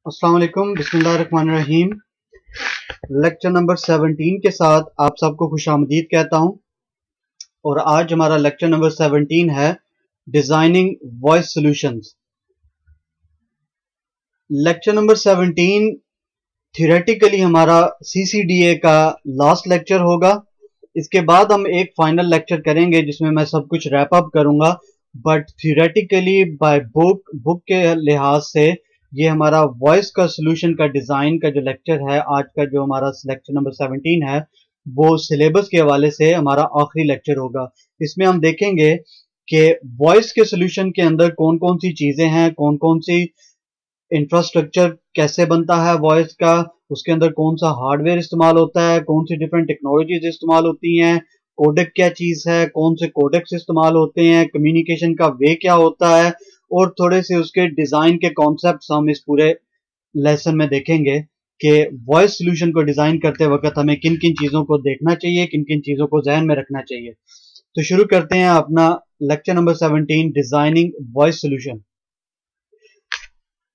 अस्सलाम वालेकुम, बिस्मिल्लाहिर्रहमानिर्रहीम। लेक्चर नंबर 17 के साथ आप सबको खुशामदीद कहता हूं। और आज हमारा लेक्चर नंबर 17 है designing voice solutions. Lecture number 17 theoretically हमारा सीसीडीए का लास्ट लेक्चर होगा। इसके बाद हम एक फाइनल लेक्चर करेंगे जिसमें मैं सब कुछ रैप अप करूंगा। बट थियोरेटिकली बाय बुक के लिहाज से ये हमारा वॉइस का सॉल्यूशन का डिजाइन का जो लेक्चर है, आज का जो हमारा लेक्चर नंबर 17 है, वो सिलेबस के हवाले से हमारा आखिरी लेक्चर होगा। इसमें हम देखेंगे कि वॉइस के सॉल्यूशन के अंदर कौन कौन सी चीजें हैं, कौन कौन सी इंफ्रास्ट्रक्चर कैसे बनता है वॉइस का, उसके अंदर कौन सा हार्डवेयर इस्तेमाल होता है, कौन सी डिफरेंट टेक्नोलॉजीज इस्तेमाल होती हैं, कोडेक क्या चीज है, कौन से कोडेक्स इस्तेमाल होते हैं, कम्युनिकेशन का वे क्या होता है, और थोड़े से उसके डिजाइन के कॉन्सेप्ट्स हम इस पूरे लेसन में देखेंगे कि वॉइस सॉल्यूशन को डिजाइन करते वक्त हमें किन किन चीजों को देखना चाहिए, किन किन चीजों को जहन में रखना चाहिए। तो शुरू करते हैं अपना lecture number 17, designing voice solution.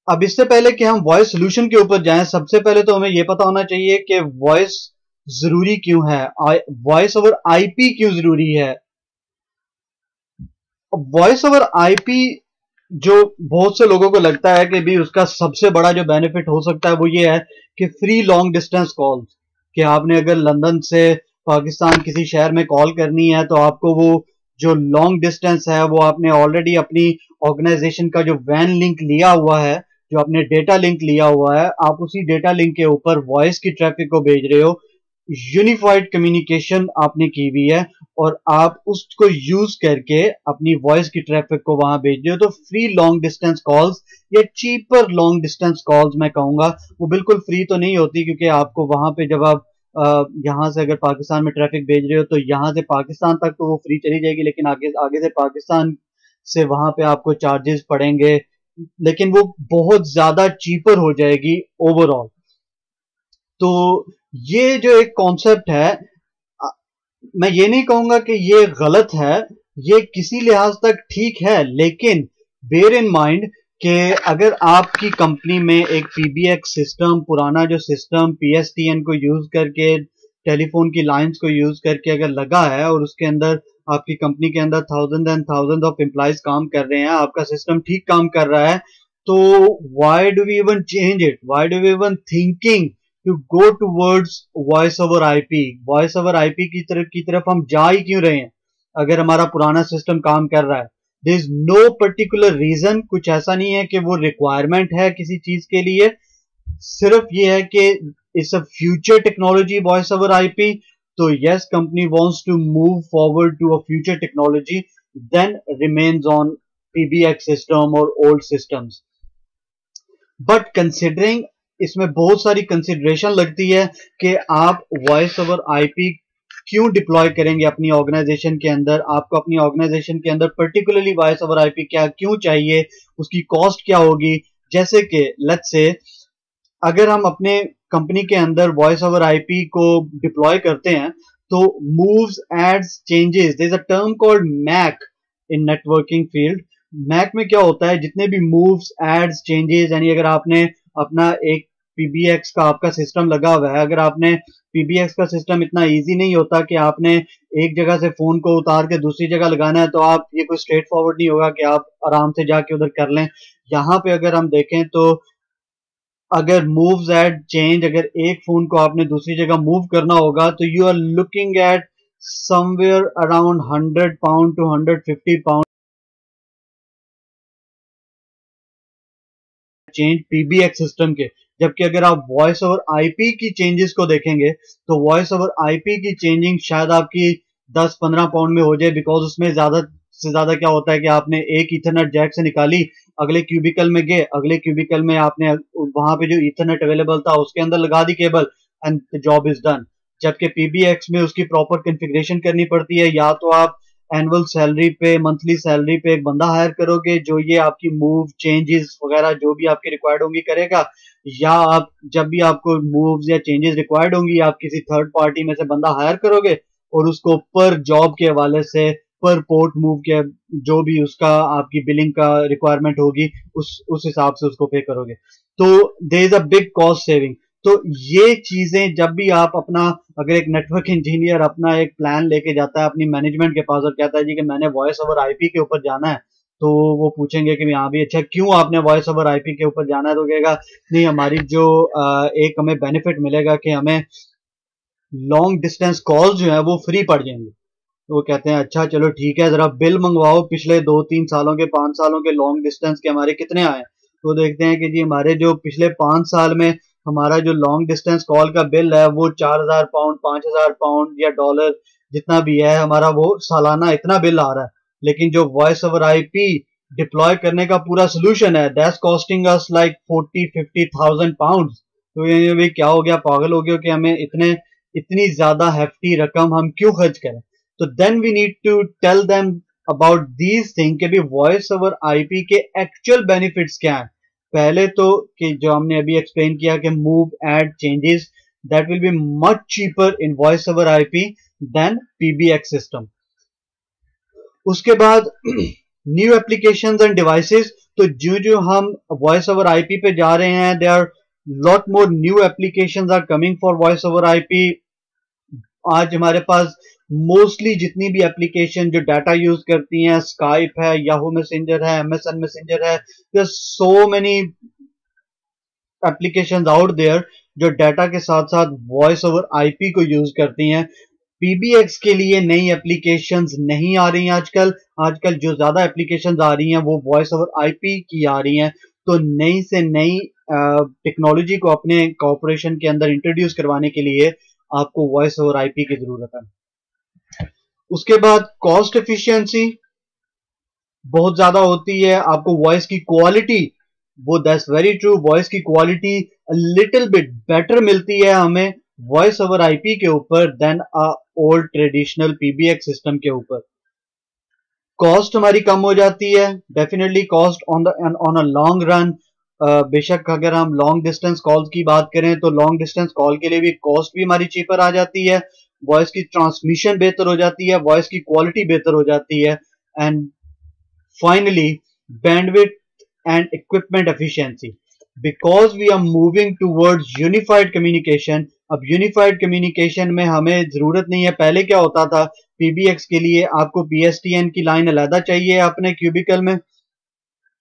अब इससे पहले कि हम वॉइस सॉल्यूशन के ऊपर जाएं, सबसे पहले तो हमें यह पता होना चाहिए कि वॉइस जरूरी क्यों है, वॉइस ओवर आईपी क्यों जरूरी है। वॉइस ओवर आईपी जो बहुत से लोगों को लगता है कि भी उसका सबसे बड़ा जो बेनिफिट हो सकता है वो ये है कि फ्री लॉन्ग डिस्टेंस कॉल्स, कि आपने अगर लंदन से पाकिस्तान किसी शहर में कॉल करनी है तो आपको वो जो लॉन्ग डिस्टेंस है वो आपने ऑलरेडी अपनी ऑर्गेनाइजेशन का जो वैन लिंक लिया हुआ है, जो आपने डेटा लिंक लिया हुआ है, आप उसी डेटा लिंक के ऊपर वॉइस की ट्रैफिक को भेज रहे हो। यूनिफाइड कम्युनिकेशन आपने की हुई है और आप उसको यूज करके अपनी वॉइस की ट्रैफिक को वहां भेज रहे हो। तो फ्री लॉन्ग डिस्टेंस कॉल्स या चीपर लॉन्ग डिस्टेंस कॉल्स मैं कहूंगा वो बिल्कुल फ्री तो नहीं होती, क्योंकि आपको वहां पे जब आप यहां से अगर पाकिस्तान में ट्रैफिक भेज रहे हो तो यहां से पाकिस्तान तक तो वो फ्री चली जाएगी, लेकिन आगे आगे से पाकिस्तान से वहां पे आपको चार्जेस पड़ेंगे, लेकिन वो बहुत ज्यादा चीपर हो जाएगी ओवरऑल। तो ये जो एक कॉन्सेप्ट है, मैं ये नहीं कहूंगा कि ये गलत है, ये किसी लिहाज तक ठीक है, लेकिन बेयर इन माइंड कि अगर आपकी कंपनी में एक पीबीएक्स सिस्टम, पुराना जो सिस्टम पीएसटीएन को यूज करके, टेलीफोन की लाइंस को यूज करके अगर लगा है और उसके अंदर आपकी कंपनी के अंदर thousand and thousand of employees काम कर रहे हैं, आपका सिस्टम ठीक काम कर रहा है, तो why do we even change it, why do we even thinking to go towards voice over IP. Voice over IP की तरफ हम जा ही क्यों रहे हैं अगर हमारा पुराना सिस्टम काम कर रहा है। There is no particular reason, कुछ ऐसा नहीं है कि वो रिक्वायरमेंट है किसी चीज के लिए, सिर्फ ये है कि it's a future technology voice over IP. तो yes, company wants to move forward to a future technology, then remains on PBX system और ओल्ड सिस्टम्स। बट कंसिडरिंग, इसमें बहुत सारी कंसिडरेशन लगती है कि आप वॉइस ओवर आईपी क्यों डिप्लॉय करेंगे अपनी ऑर्गेनाइजेशन के अंदर, आपको अपनी ऑर्गेनाइजेशन के अंदर पर्टिकुलरली वॉइस ओवर आईपी क्या क्यों चाहिए, उसकी कॉस्ट क्या होगी। जैसे कि लेट्स से अगर हम अपने कंपनी के अंदर वॉइस ओवर आईपी को डिप्लॉय करते हैं तो moves adds changes, there is a term called MAC in networking field. MAC में क्या होता है, जितने भी मूव्स एड्स चेंजेस, यानी अगर आपने अपना एक पीबीएक्स का आपका सिस्टम लगा हुआ है, अगर आपने पीबीएक्स का सिस्टम इतना इजी नहीं होता कि आपने एक जगह से फोन को उतार के दूसरी जगह लगाना है, तो आप ये कोई स्ट्रेट फॉरवर्ड नहीं होगा कि आप आराम से जाके उधर कर लें। यहाँ पे अगर हम देखें तो अगर मूव्स एट चेंज, अगर एक फोन को आपने दूसरी जगह मूव करना होगा तो you are looking at somewhere around 100 pound to 150 pound change PBX system के। जबकि अगर आप वॉइस ओवर आईपी की चेंजेस को देखेंगे तो वॉइस ओवर आईपी की चेंजिंग शायद आपकी 10-15 पाउंड में हो जाए, बिकॉज उसमें ज्यादा से ज्यादा क्या होता है कि आपने एक इथरनेट जैक से निकाली, अगले क्यूबिकल में गए, अगले क्यूबिकल में आपने वहां पे जो इथरनेट अवेलेबल था उसके अंदर लगा दी cable, and the job is done. जबकि पीबीएक्स में उसकी प्रॉपर कॉन्फ़िगरेशन करनी पड़ती है, या तो आप एनुअल सैलरी पे, मंथली सैलरी पे एक बंदा हायर करोगे जो ये आपकी मूव चेंजेस वगैरह जो भी आपकी रिक्वायर्ड होंगी करेगा, या आप जब भी आपको मूव्स या चेंजेस रिक्वायर्ड होंगी आप किसी थर्ड पार्टी में से बंदा हायर करोगे और उसको पर जॉब के हवाले से प्रॉपर पोर्ट मूव किया, जो भी उसका आपकी बिलिंग का रिक्वायरमेंट होगी उस हिसाब से उसको पे करोगे, तो there is a big cost saving. तो ये चीजें जब भी आप अपना, अगर एक नेटवर्क इंजीनियर अपना एक प्लान लेके जाता है अपनी मैनेजमेंट के पास और कहता है जी कि मैंने वॉइस ओवर आईपी के ऊपर जाना है, तो वो पूछेंगे कि हाँ भी अच्छा क्यों आपने वॉइस ओवर आईपी के ऊपर जाना है, तो कहेगा नहीं हमारी जो एक हमें बेनिफिट मिलेगा कि हमें लॉन्ग डिस्टेंस कॉल जो है वो फ्री पड़ जाएंगे। तो वो कहते हैं अच्छा चलो ठीक है, जरा बिल मंगवाओ पिछले 2-3 सालों के 5 सालों के लॉन्ग डिस्टेंस के हमारे कितने आए। तो देखते हैं कि जी हमारे जो पिछले 5 साल में हमारा जो लॉन्ग डिस्टेंस कॉल का बिल है वो 4,000 पाउंड, 5,000 पाउंड या डॉलर जितना भी है हमारा, वो सालाना इतना बिल आ रहा है। लेकिन जो वॉइस ओवर आईपी डिप्लॉय करने का पूरा सोल्यूशन है, that's costing us like 40-50,000 pound. तो ये भी क्या हो गया, पागल हो गया कि हमें इतनी ज्यादा hefty रकम हम क्यों खर्च करें। तो then we need to tell them about these thing कि भी वॉइस ओवर आईपी के एक्चुअल बेनिफिट्स क्या हैं। पहले तो कि जो हमने अभी एक्सप्लेन किया कि move add changes that will be much cheaper in voice over IP then PBX system. उसके बाद न्यू एप्लीकेशंस एंड डिवाइसेस, तो जो जो हम वॉइस ओवर आईपी पे जा रहे हैं there are lot more new applications are coming for voice over IP. आज हमारे पास मोस्टली जितनी भी एप्लीकेशन जो डाटा यूज करती हैं, स्काइप है, याहू मैसेंजर है, एमएसएन मैसेंजर है, there so many applications out there जो डाटा के साथ साथ वॉइस ओवर आईपी को यूज करती हैं। पीबीएक्स के लिए नई एप्लीकेशंस नहीं आ रही हैं आजकल। आजकल जो ज्यादा एप्लीकेशंस आ रही हैं वो वॉइस ओवर आईपी की आ रही हैं। तो नई से नई टेक्नोलॉजी को अपने कॉर्पोरेशन के अंदर इंट्रोड्यूस करवाने के लिए आपको वॉइस ओवर आईपी की जरूरत है। उसके बाद कॉस्ट एफिशिएंसी बहुत ज्यादा होती है। आपको वॉइस की क्वालिटी, वो दैट्स वेरी ट्रू, वॉइस की क्वालिटी लिटिल बिट बेटर मिलती है हमें वॉइस ओवर आईपी के ऊपर then a old traditional PBX system के ऊपर। कॉस्ट हमारी कम हो जाती है, definitely cost on a long run. बेशक अगर हम लॉन्ग डिस्टेंस कॉल्स की बात करें तो लॉन्ग डिस्टेंस कॉल के लिए भी कॉस्ट भी हमारी चीपर आ जाती है, वॉइस की ट्रांसमिशन बेहतर हो जाती है, वॉइस की क्वालिटी बेहतर हो जाती है, and finally bandwidth and equipment efficiency because we are moving towards unified communication। अब यूनिफाइड कम्युनिकेशन में हमें जरूरत नहीं है, पहले क्या होता था पीबीएक्स के लिए आपको पीएसटीएन की लाइन अलग चाहिए, अपने क्यूबिकल में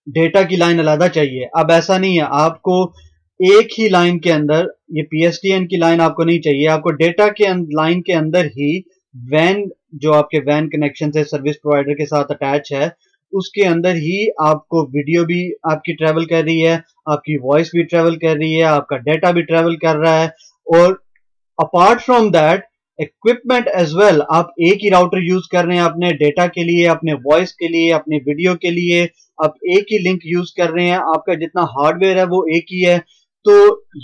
डेटा की लाइन अलग चाहिए। अब ऐसा नहीं है, आपको एक ही लाइन के अंदर ये पीएसटीएन की लाइन आपको नहीं चाहिए, आपको डेटा के लाइन के अंदर ही वैन, जो आपके वैन कनेक्शन से सर्विस प्रोवाइडर के साथ अटैच है, उसके अंदर ही आपको वीडियो भी आपकी ट्रेवल कर रही है, आपकी वॉइस भी ट्रेवल कर रही है, आपका डेटा भी ट्रेवल कर रहा है। और apart from that equipment as well, आप एक ही राउटर यूज कर रहे हैं अपने डेटा के लिए, अपने वॉइस के लिए, अपने वीडियो के लिए, आप एक ही लिंक यूज कर रहे हैं, आपका जितना हार्डवेयर है वो एक ही है। तो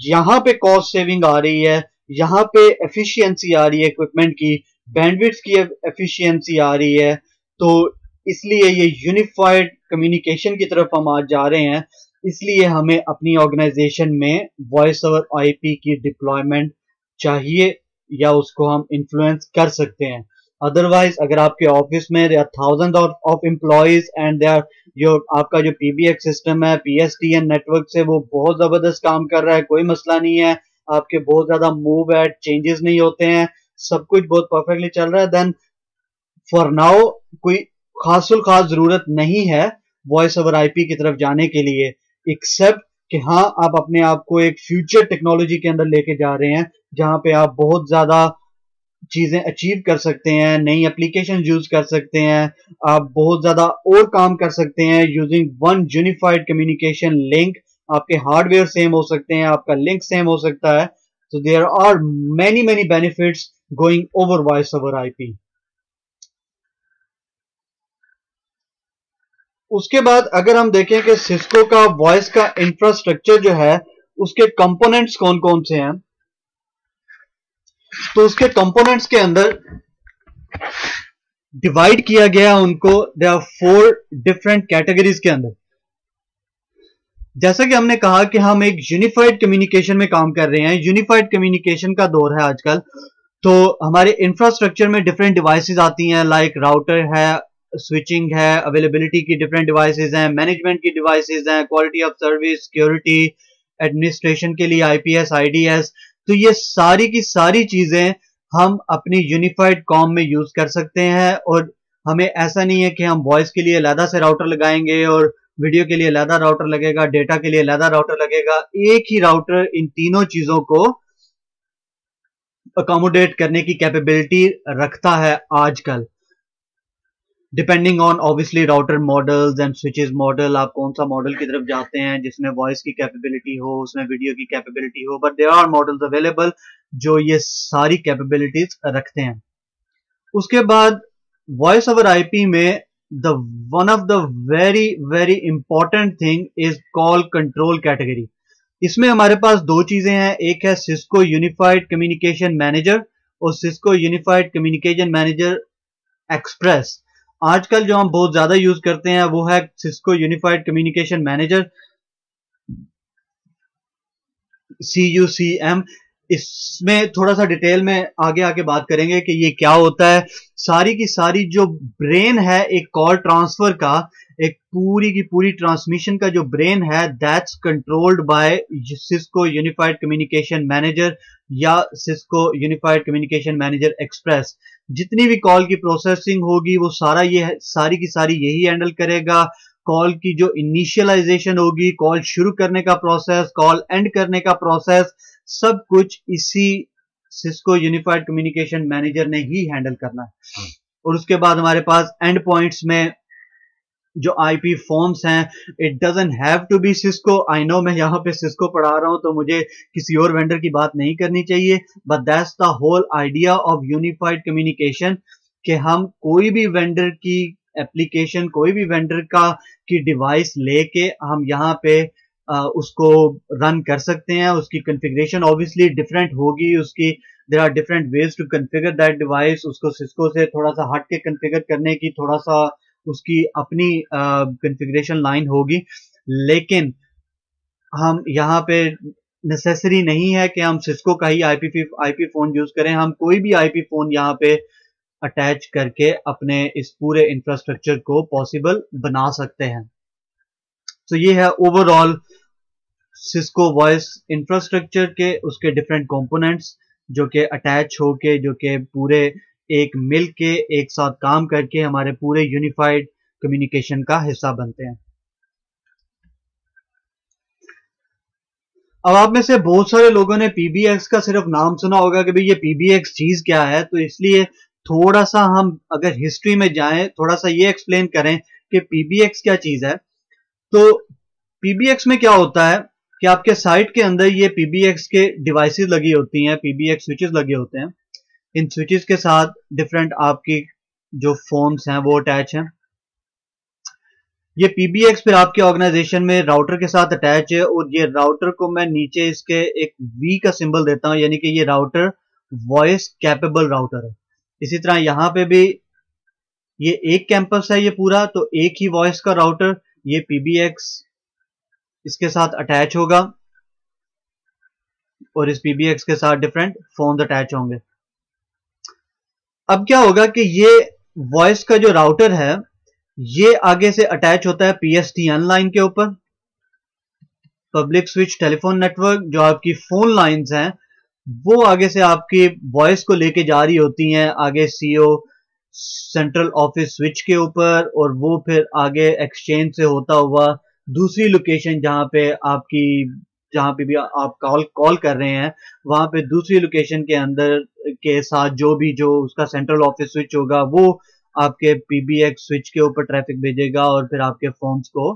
यहां पे कॉस्ट सेविंग आ रही है, यहां पे एफिशिएंसी आ रही है इक्विपमेंट की, बैंडविड्थ की एफिशिएंसी आ रही है। तो इसलिए ये यूनिफाइड कम्युनिकेशन की तरफ हम आज जा रहे हैं, इसलिए हमें अपनी ऑर्गेनाइजेशन में वॉइस ओवर आईपी की डिप्लॉयमेंट चाहिए या उसको हम इन्फ्लुएंस कर सकते हैं। अदरवाइज अगर आपके ऑफिस में there are thousand of employees and there your, आपका जो पीबीएक्स सिस्टम है पीएसटीएन नेटवर्क से वो बहुत जबरदस्त काम कर रहा है, कोई मसला नहीं है, आपके बहुत ज्यादा मूव एड चेंजेस नहीं होते हैं, सब कुछ बहुत परफेक्टली चल रहा है, देन फॉर नाउ कोई खास जरूरत नहीं है वॉइस ओवर आईपी की तरफ जाने के लिए, एक्सेप्ट कि हाँ आप अपने आप को एक फ्यूचर टेक्नोलॉजी के अंदर लेके जा रहे हैं जहां पे आप बहुत ज्यादा चीजें अचीव कर सकते हैं, नई एप्लीकेशन यूज कर सकते हैं, आप बहुत ज्यादा और काम कर सकते हैं using one unified communication link. आपके हार्डवेयर सेम हो सकते हैं, आपका लिंक सेम हो सकता है। So there are many benefits going over voice over IP. उसके बाद अगर हम देखें कि सिस्को का वॉइस का इंफ्रास्ट्रक्चर जो है उसके कंपोनेंट्स कौन कौन से हैं, तो उसके कंपोनेंट्स के अंदर डिवाइड किया गया उनको, दे आर 4 डिफरेंट कैटेगरीज के अंदर। जैसा कि हमने कहा कि हम एक यूनिफाइड कम्युनिकेशन में काम कर रहे हैं, यूनिफाइड कम्युनिकेशन का दौर है आजकल, तो हमारे इंफ्रास्ट्रक्चर में डिफरेंट डिवाइसेस आती हैं, लाइक राउटर है, स्विचिंग है, अवेलेबिलिटी की डिफरेंट डिवाइसेस हैं, मैनेजमेंट की डिवाइसेस हैं, quality of service, security, administration के लिए आईपीएस, आईडीएस। तो ये सारी की सारी चीजें हम अपनी यूनिफाइड कॉम में यूज कर सकते हैं। और हमें ऐसा नहीं है कि हम वॉइस के लिए अलग से राउटर लगाएंगे और वीडियो के लिए अलग राउटर लगेगा, डेटा के लिए अलग राउटर लगेगा। एक ही राउटर इन तीनों चीजों को अकोमोडेट करने की कैपेबिलिटी रखता है आजकल, depending on obviously router models and switches model. आप कौन सा मॉडल की तरफ जाते हैं जिसमें वॉइस की कैपेबिलिटी हो, उसमें वीडियो की कैपेबिलिटी हो, but there are models available जो ये सारी कैपेबिलिटीज रखते हैं। उसके बाद वॉइस ओवर आईपी में the one of the very very important thing is call control category. इसमें हमारे पास दो चीजें हैं, एक है सिस्को यूनिफाइड कम्युनिकेशन मैनेजर और Cisco unified communication manager express. आजकल जो हम बहुत ज्यादा यूज करते हैं वो है Cisco unified communication manager, CUCM। इसमें थोड़ा सा डिटेल में आगे आके बात करेंगे कि ये क्या होता है। सारी की सारी जो ब्रेन है एक कॉल ट्रांसफर का, एक पूरी की पूरी ट्रांसमिशन का जो ब्रेन है, that's controlled by Cisco unified communication manager या Cisco unified communication manager express. जितनी भी कॉल की प्रोसेसिंग होगी वो सारा ये सारी की सारी यही हैंडल करेगा। कॉल की जो इनिशियलाइजेशन होगी, कॉल शुरू करने का प्रोसेस, कॉल एंड करने का प्रोसेस, सब कुछ इसी सिस्को यूनिफाइड कम्युनिकेशन मैनेजर ने ही हैंडल करना है। और उसके बाद हमारे पास एंड पॉइंट्स में जो आईपी फॉर्म्स हैं, it doesn't have to be Cisco. I know मैं यहाँ पे सिस्को पढ़ा रहा हूं तो मुझे किसी और वेंडर की बात नहीं करनी चाहिए, but that's the whole idea of unified communication कि हम कोई भी वेंडर की एप्लीकेशन, कोई भी वेंडर का की डिवाइस लेके हम यहाँ पे उसको रन कर सकते हैं। उसकी कॉन्फ़िगरेशन ऑब्वियसली डिफरेंट होगी, उसकी there are different ways to configure that device. उसको सिस्को से थोड़ा सा हट के कॉन्फ़िगर करने की थोड़ा सा उसकी अपनी कॉन्फ़िगरेशन लाइन होगी, लेकिन हम यहाँ पे नेसेसरी नहीं है कि हम सिस्को का ही आईपी फोन यूज करें। हम कोई भी आईपी फोन यहाँ पे अटैच करके अपने इस पूरे इंफ्रास्ट्रक्चर को पॉसिबल बना सकते हैं। तो ये है ओवरऑल सिस्को वॉइस इंफ्रास्ट्रक्चर के उसके डिफरेंट कंपोनेंट्स जो कि अटैच होके, जो कि पूरे एक मिल के एक साथ काम करके हमारे पूरे यूनिफाइड कम्युनिकेशन का हिस्सा बनते हैं। अब आप में से बहुत सारे लोगों ने पीबीएक्स का सिर्फ नाम सुना होगा कि भाई ये पीबीएक्स चीज क्या है, तो इसलिए थोड़ा सा हम अगर हिस्ट्री में जाएं, थोड़ा सा ये एक्सप्लेन करें कि पीबीएक्स क्या चीज है। तो पीबीएक्स में क्या होता है कि आपके साइट के अंदर ये पीबीएक्स के डिवाइसेस लगी होती हैं, पीबीएक्स स्विचेस लगे होते हैं। इन स्विचेस के साथ डिफरेंट आपकी जो फोन्स हैं वो अटैच हैं। ये पीबीएक्स फिर आपके ऑर्गेनाइजेशन में राउटर के साथ अटैच है और ये राउटर को मैं नीचे इसके एक वी का सिंबल देता हूं, यानी कि ये राउटर वॉइस कैपेबल राउटर है। इसी तरह यहां पे भी ये एक कैंपस है ये पूरा, तो एक ही वॉइस का राउटर, ये पीबीएक्स इसके साथ अटैच होगा और इस पीबीएक्स के साथ डिफरेंट फोन अटैच होंगे। अब क्या होगा कि ये वॉइस का जो राउटर है ये आगे से अटैच होता है पीएसटीएन लाइन के ऊपर, पब्लिक स्विच टेलीफोन नेटवर्क। जो आपकी फोन लाइंस हैं वो आगे से आपकी वॉइस को लेके जा रही होती हैं आगे सीओ सेंट्रल ऑफिस स्विच के ऊपर, और वो फिर आगे एक्सचेंज से होता हुआ दूसरी लोकेशन जहां पे भी आप कॉल कर रहे हैं, वहां पे दूसरी लोकेशन के अंदर के साथ जो उसका सेंट्रल ऑफिस स्विच होगा वो आपके पीबीएक्स स्विच के ऊपर ट्रैफिक भेजेगा और फिर आपके फोन्स को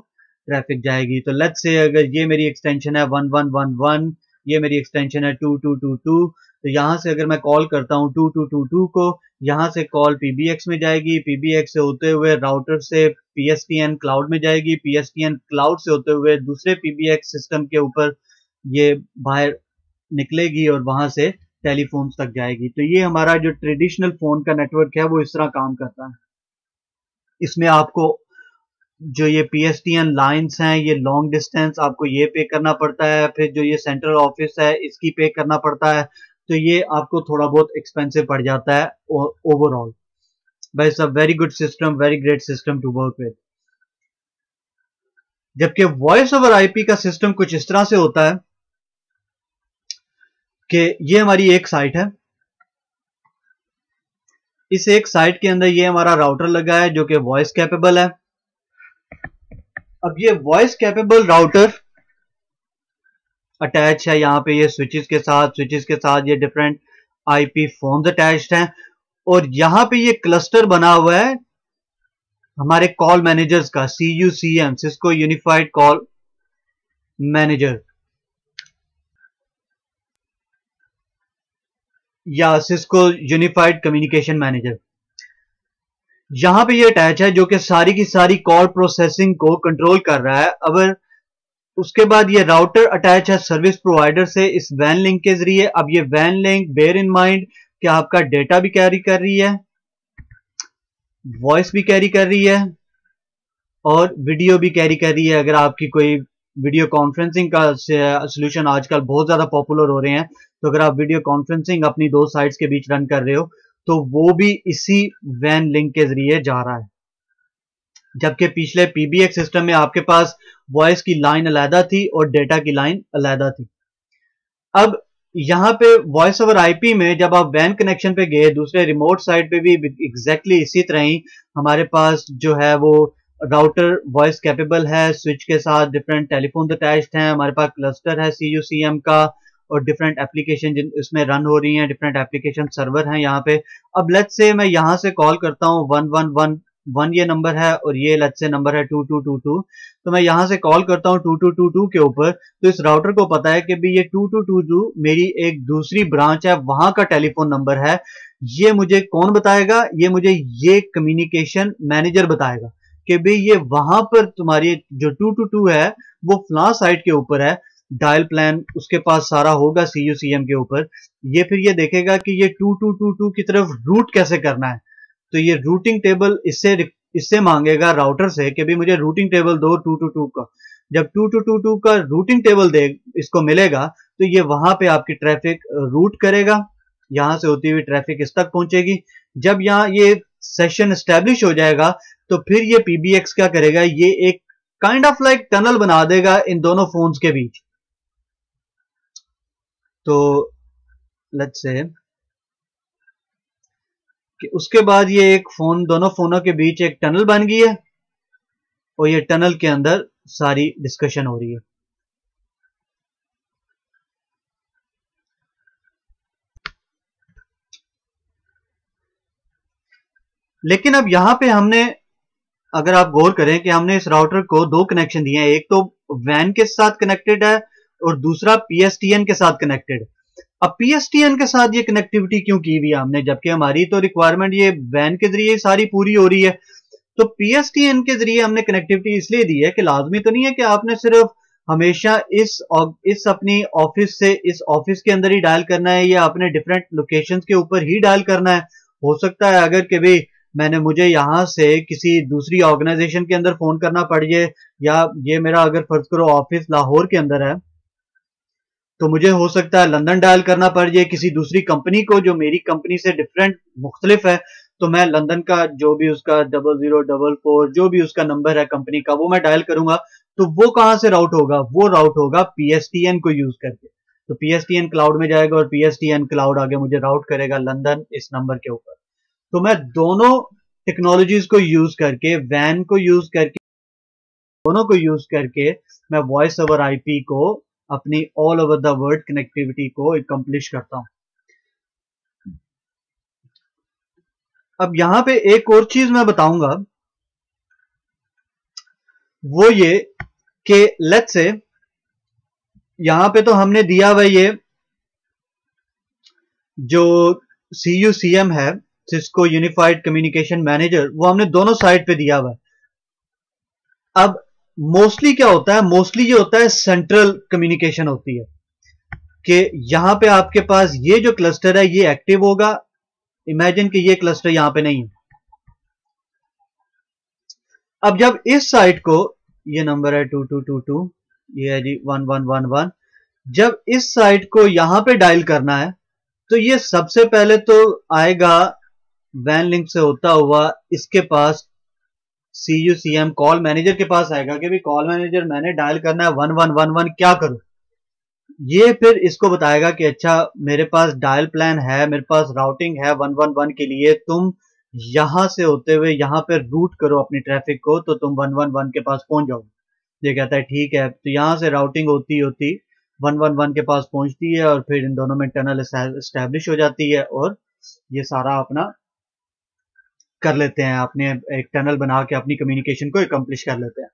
ट्रैफिक जाएगी। तो लेट्स से अगर ये मेरी एक्सटेंशन है 1111, ये मेरी एक्सटेंशन है 2222, तो यहां से अगर मैं कॉल करता हूं 2222 को, यहां से कॉल पीबीएक्स में जाएगी, पीबीएक्स से होते हुए राउटर से पीएसटीएन क्लाउड में जाएगी, पीएसटीएन क्लाउड से होते हुए दूसरे पीबीएक्स सिस्टम के ऊपर ये बाहर निकलेगी और वहां से टेलीफोन्स तक जाएगी। तो ये हमारा जो ट्रेडिशनल फोन का नेटवर्क है वो इस तरह काम करता है। इसमें आपको जो ये पीएसटीएन लाइंस हैं, ये लॉन्ग डिस्टेंस आपको ये पे करना पड़ता है, फिर जो ये सेंट्रल ऑफिस है इसकी पे करना पड़ता है, तो ये आपको थोड़ा बहुत एक्सपेंसिव पड़ जाता है overall. but it's a very good system, very great system to work with. जबकि वॉइस ओवर आईपी का सिस्टम कुछ इस तरह से होता है कि ये हमारी एक साइट है, इस एक साइट के अंदर ये हमारा राउटर लगा है जो कि वॉइस कैपेबल है। अब ये वॉइस कैपेबल राउटर अटैच है यहाँ पे ये स्विचेस के साथ ये डिफरेंट आईपी फोन्स अटैच्ड हैं, और यहाँ पे ये क्लस्टर बना हुआ है हमारे कॉल मैनेजर्स का, CUCM, Cisco unified call manager या सिस्को यूनिफाइड कम्युनिकेशन मैनेजर। यहां पे ये अटैच है जो कि सारी की सारी कॉल प्रोसेसिंग को कंट्रोल कर रहा है। अगर उसके बाद ये राउटर अटैच है सर्विस प्रोवाइडर से इस वैन लिंक के जरिए। अब ये वैन लिंक बेयर इन माइंड कि आपका डेटा भी कैरी कर रही है, वॉइस भी कैरी कर रही है और वीडियो भी कैरी कर रही है। अगर आपकी कोई वीडियो कॉन्फ्रेंसिंग का सोल्यूशन आजकल बहुत ज्यादा पॉपुलर हो रहे हैं, तो अगर आप वीडियो कॉन्फ्रेंसिंग अपनी दो साइट्स के बीच रन कर रहे हो तो वो भी इसी वैन लिंक के जरिए जा रहा है। जबकि पिछले PBX सिस्टम में आपके पास वॉइस की लाइन अलहदा थी और डेटा की लाइन अलहदा थी। अब यहां पे वॉइस ओवर आईपी में जब आप वैन कनेक्शन पे गए, दूसरे रिमोट साइड पे भी एग्जैक्टली इसी तरह ही हमारे पास जो है वो राउटर वॉइस कैपेबल है, स्विच के साथ डिफरेंट टेलीफोन अटैच्ड हैं, हमारे पास क्लस्टर है CUCM का और डिफरेंट एप्लीकेशन इसमें रन हो रही हैं, डिफरेंट एप्लीकेशन सर्वर हैं यहाँ पे। अब लेट्स से मैं यहाँ से कॉल करता हूँ 1111 ये नंबर है और ये लेट्स से नंबर है 2222, तो मैं यहाँ से कॉल करता हूँ 2222 के ऊपर, तो इस राउटर को पता है कि भी ये 2222 मेरी एक दूसरी ब्रांच है, वहां का टेलीफोन नंबर है। ये मुझे कौन बताएगा? ये मुझे ये कम्युनिकेशन मैनेजर बताएगा कि भाई ये वहां पर तुम्हारी जो 222 है वो फलां साइट के ऊपर है, डायल प्लान उसके पास सारा होगा CUCM के ऊपर। ये फिर ये देखेगा कि ये 2222 की तरफ रूट कैसे करना है, तो ये रूटिंग टेबल इससे मांगेगा राउटर से कि भाई मुझे रूटिंग टेबल दो 222 का। जब 2222 का रूटिंग टेबल दे इसको मिलेगा तो ये वहां पे आपकी ट्रैफिक रूट करेगा, यहां से होती हुई ट्रैफिक इस तक पहुंचेगी। जब यहाँ ये सेशन एस्टेब्लिश हो जाएगा तो फिर ये PBX क्या करेगा, ये एक काइंड ऑफ लाइक टनल बना देगा इन दोनों फोन्स के बीच। तो लेट्स से कि उसके बाद ये एक फोन, दोनों फोनों के बीच एक टनल बन गई है और ये टनल के अंदर सारी डिस्कशन हो रही है। लेकिन अब यहां पे हमने, अगर आप गौर करें कि हमने इस राउटर को दो कनेक्शन दिए हैं, एक तो वैन के साथ कनेक्टेड है और दूसरा PSTN के साथ कनेक्टेड। अब PSTN के साथ ये कनेक्टिविटी क्यों की हुई हमने, जबकि हमारी तो रिक्वायरमेंट ये वैन के जरिए सारी पूरी हो रही है। तो PSTN के जरिए हमने कनेक्टिविटी इसलिए दी है कि लाजमी तो नहीं है कि आपने सिर्फ हमेशा इस अपनी ऑफिस से इस ऑफिस के अंदर ही डायल करना है या अपने डिफरेंट लोकेशंस के ऊपर ही डायल करना है। हो सकता है अगर कि भाई मुझे यहां से किसी दूसरी ऑर्गेनाइजेशन के अंदर फोन करना पड़ जाए, या ये मेरा अगर फर्ज करो ऑफिस लाहौर के अंदर है तो मुझे हो सकता है लंदन डायल करना पड़ जाए किसी दूसरी कंपनी को जो मेरी कंपनी से डिफरेंट मुख्तलिफ है, तो मैं लंदन का जो भी उसका 0044 जो भी उसका नंबर है कंपनी का वो मैं डायल करूंगा, तो वो कहां से राउट होगा? वो राउट होगा PSTN को यूज करके। तो PSTN क्लाउड में जाएगा और PSTN क्लाउड आगे मुझे राउट करेगा लंदन इस नंबर के ऊपर। तो मैं दोनों टेक्नोलॉजीज को यूज करके, वैन को यूज करके, दोनों को यूज करके मैं वॉइस ओवर आईपी को अपनी all over the world connectivity को अकम्प्लिश करता हूं। अब यहां पे एक और चीज मैं बताऊंगा, वो ये कि लेट्स से यहां पे तो हमने दिया हुआ ये जो CUCM है, सिस्को यूनिफाइड कम्युनिकेशन मैनेजर, वो हमने दोनों साइड पे दिया हुआ है। अब मोस्टली क्या होता है? मोस्टली ये होता है सेंट्रल कम्युनिकेशन होती है कि यहां पे आपके पास ये जो क्लस्टर है ये एक्टिव होगा। इमेजिन कि ये क्लस्टर यहां पे नहीं है। अब जब इस साइट को, ये नंबर है 2222, ये है जी 1111, जब इस साइट को यहां पे डायल करना है तो ये सबसे पहले तो आएगा वैन लिंक से होता हुआ इसके पास CUCM कॉल मैनेजर के पास आएगा कि भाई कॉल मैनेजर मैंने डायल करना है 1111, क्या करूं। ये फिर इसको बताएगा कि अच्छा मेरे पास डायल प्लान है, मेरे पास राउटिंग है 111 के लिए, तुम यहां से होते हुए यहां पे रूट करो अपनी ट्रैफिक को तो तुम 111 के पास पहुंच जाओगे। ये कहता है ठीक है, तो यहां से राउटिंग होती होती 111 के पास पहुंचती है और फिर इन दोनों में टनल एस्टैब्लिश हो जाती है और ये सारा अपना कर लेते हैं, अपने एक टनल बना के अपनी कम्युनिकेशन को एकम्प्लिश कर लेते हैं।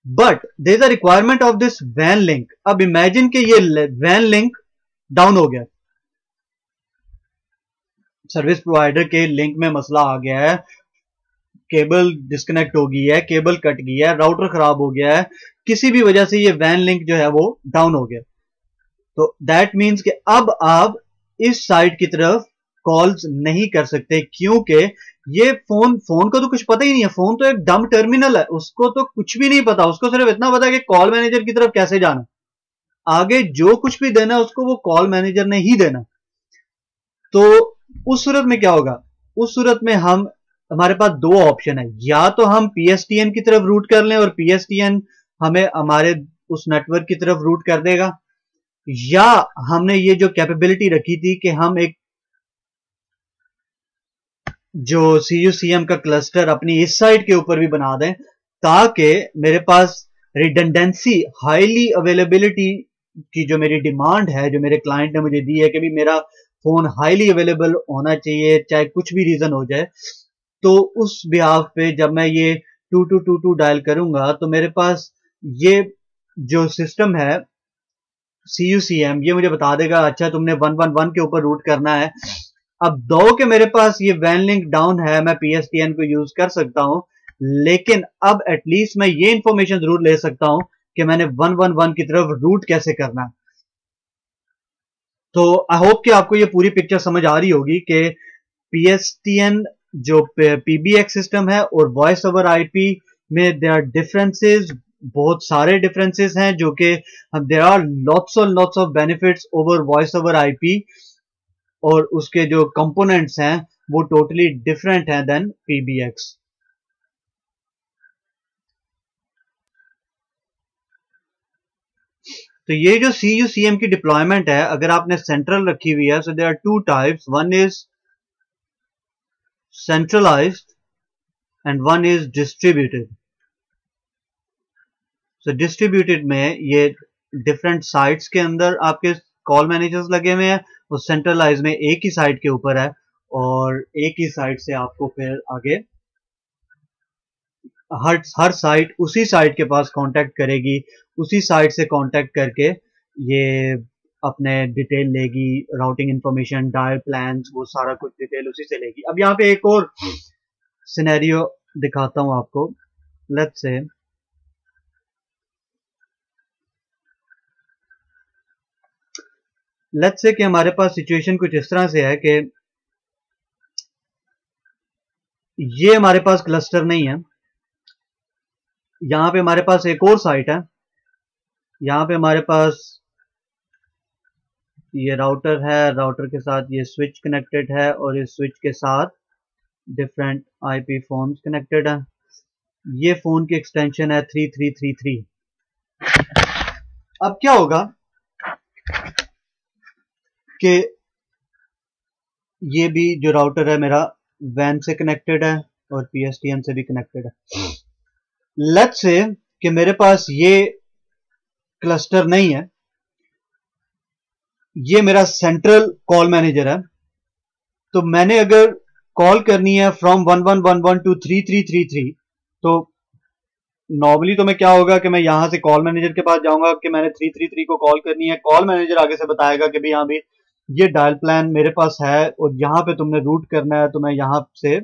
But there is a requirement of this वैन लिंक। अब इमेजिन कि ये वैन लिंक डाउन हो गया, सर्विस प्रोवाइडर के लिंक में मसला आ गया है, केबल डिस्कनेक्ट हो गई है, केबल कट गई है, राउटर खराब हो गया है, किसी भी वजह से ये वैन लिंक जो है वो डाउन हो गया। तो दैट मीन्स कि अब आप इस साइट की तरफ कॉल्स नहीं कर सकते, क्योंकि ये फोन को तो कुछ पता ही नहीं है। फोन तो एक डम टर्मिनल है, उसको तो कुछ भी नहीं पता, उसको सिर्फ इतना पता है कि कॉल मैनेजर की तरफ कैसे जाना, आगे जो कुछ भी देना है उसको वो कॉल मैनेजर ने ही देना। तो उस सूरत में क्या होगा, उस सूरत में हमारे पास दो ऑप्शन है, या तो हम PSTN की तरफ रूट कर लें और PSTN हमें हमारे उस नेटवर्क की तरफ रूट कर देगा, या हमने ये जो कैपेबिलिटी रखी थी कि हम एक जो CUCM का क्लस्टर अपनी इस साइड के ऊपर भी बना दें, ताकि मेरे पास रिडंडेंसी, हाईली अवेलेबिलिटी की जो मेरी डिमांड है, जो मेरे क्लाइंट ने मुझे दी है कि भी मेरा फोन हाईली अवेलेबल होना चाहिए चाहे कुछ भी रीजन हो जाए, तो उस बिहाफ पे जब मैं ये 2222 डायल करूंगा तो मेरे पास ये जो सिस्टम है CUCM ये मुझे बता देगा अच्छा तुमने 111 के ऊपर रूट करना है। अब दो के मेरे पास ये वैन लिंक डाउन है, मैं PSTN को यूज कर सकता हूं, लेकिन अब एटलीस्ट मैं ये इंफॉर्मेशन जरूर ले सकता हूं कि मैंने 111 की तरफ रूट कैसे करना है। तो आई होप कि आपको ये पूरी पिक्चर समझ आ रही होगी कि PSTN जो PBX सिस्टम है और वॉइस ओवर IP में देयर आर डिफरेंसेस, बहुत सारे डिफरेंसेस हैं, जो कि there are lots of benefits over voice over IP, और उसके जो कंपोनेंट्स हैं वो टोटली डिफरेंट हैं देन PBX। तो ये जो CUCM की डिप्लॉयमेंट है, अगर आपने सेंट्रल रखी हुई है, so there are two types, one is centralised and one is distributed. So distributed में ये डिफरेंट साइट्स के अंदर आपके कॉल मैनेजर्स लगे हुए हैं, और सेंट्रलाइज में एक ही साइट के ऊपर है और एक ही साइट से आपको फिर आगे हर साइट उसी साइट के पास कांटेक्ट करेगी, उसी साइट से कांटेक्ट करके ये अपने डिटेल लेगी, राउटिंग इंफॉर्मेशन, डायल प्लान्स, वो सारा कुछ डिटेल उसी से लेगी। अब यहाँ पे एक और सिनेरियो दिखाता हूं आपको। लेट्स से कि हमारे पास सिचुएशन कुछ इस तरह से है कि ये हमारे पास क्लस्टर नहीं है, यहां पे हमारे पास एक और साइट है, यहां पे हमारे पास ये राउटर है, राउटर के साथ ये स्विच कनेक्टेड है और इस स्विच के साथ डिफरेंट IP फोन्स कनेक्टेड है। ये फोन की एक्सटेंशन है 3333। अब क्या होगा कि ये भी जो राउटर है मेरा वैन से कनेक्टेड है और PSTN से भी कनेक्टेड है। लेट्स से कि मेरे पास ये क्लस्टर नहीं है, ये मेरा सेंट्रल कॉल मैनेजर है, तो मैंने अगर कॉल करनी है फ्रॉम 1111 टू 3333, तो नॉर्मली तो मैं क्या होगा कि मैं यहां से कॉल मैनेजर के पास जाऊंगा कि मैंने 333 को कॉल करनी है, कॉल मैनेजर आगे से बताएगा कि भाई हाँ भी ये डायल प्लान मेरे पास है और यहां पे तुमने रूट करना है, तो मैं यहां से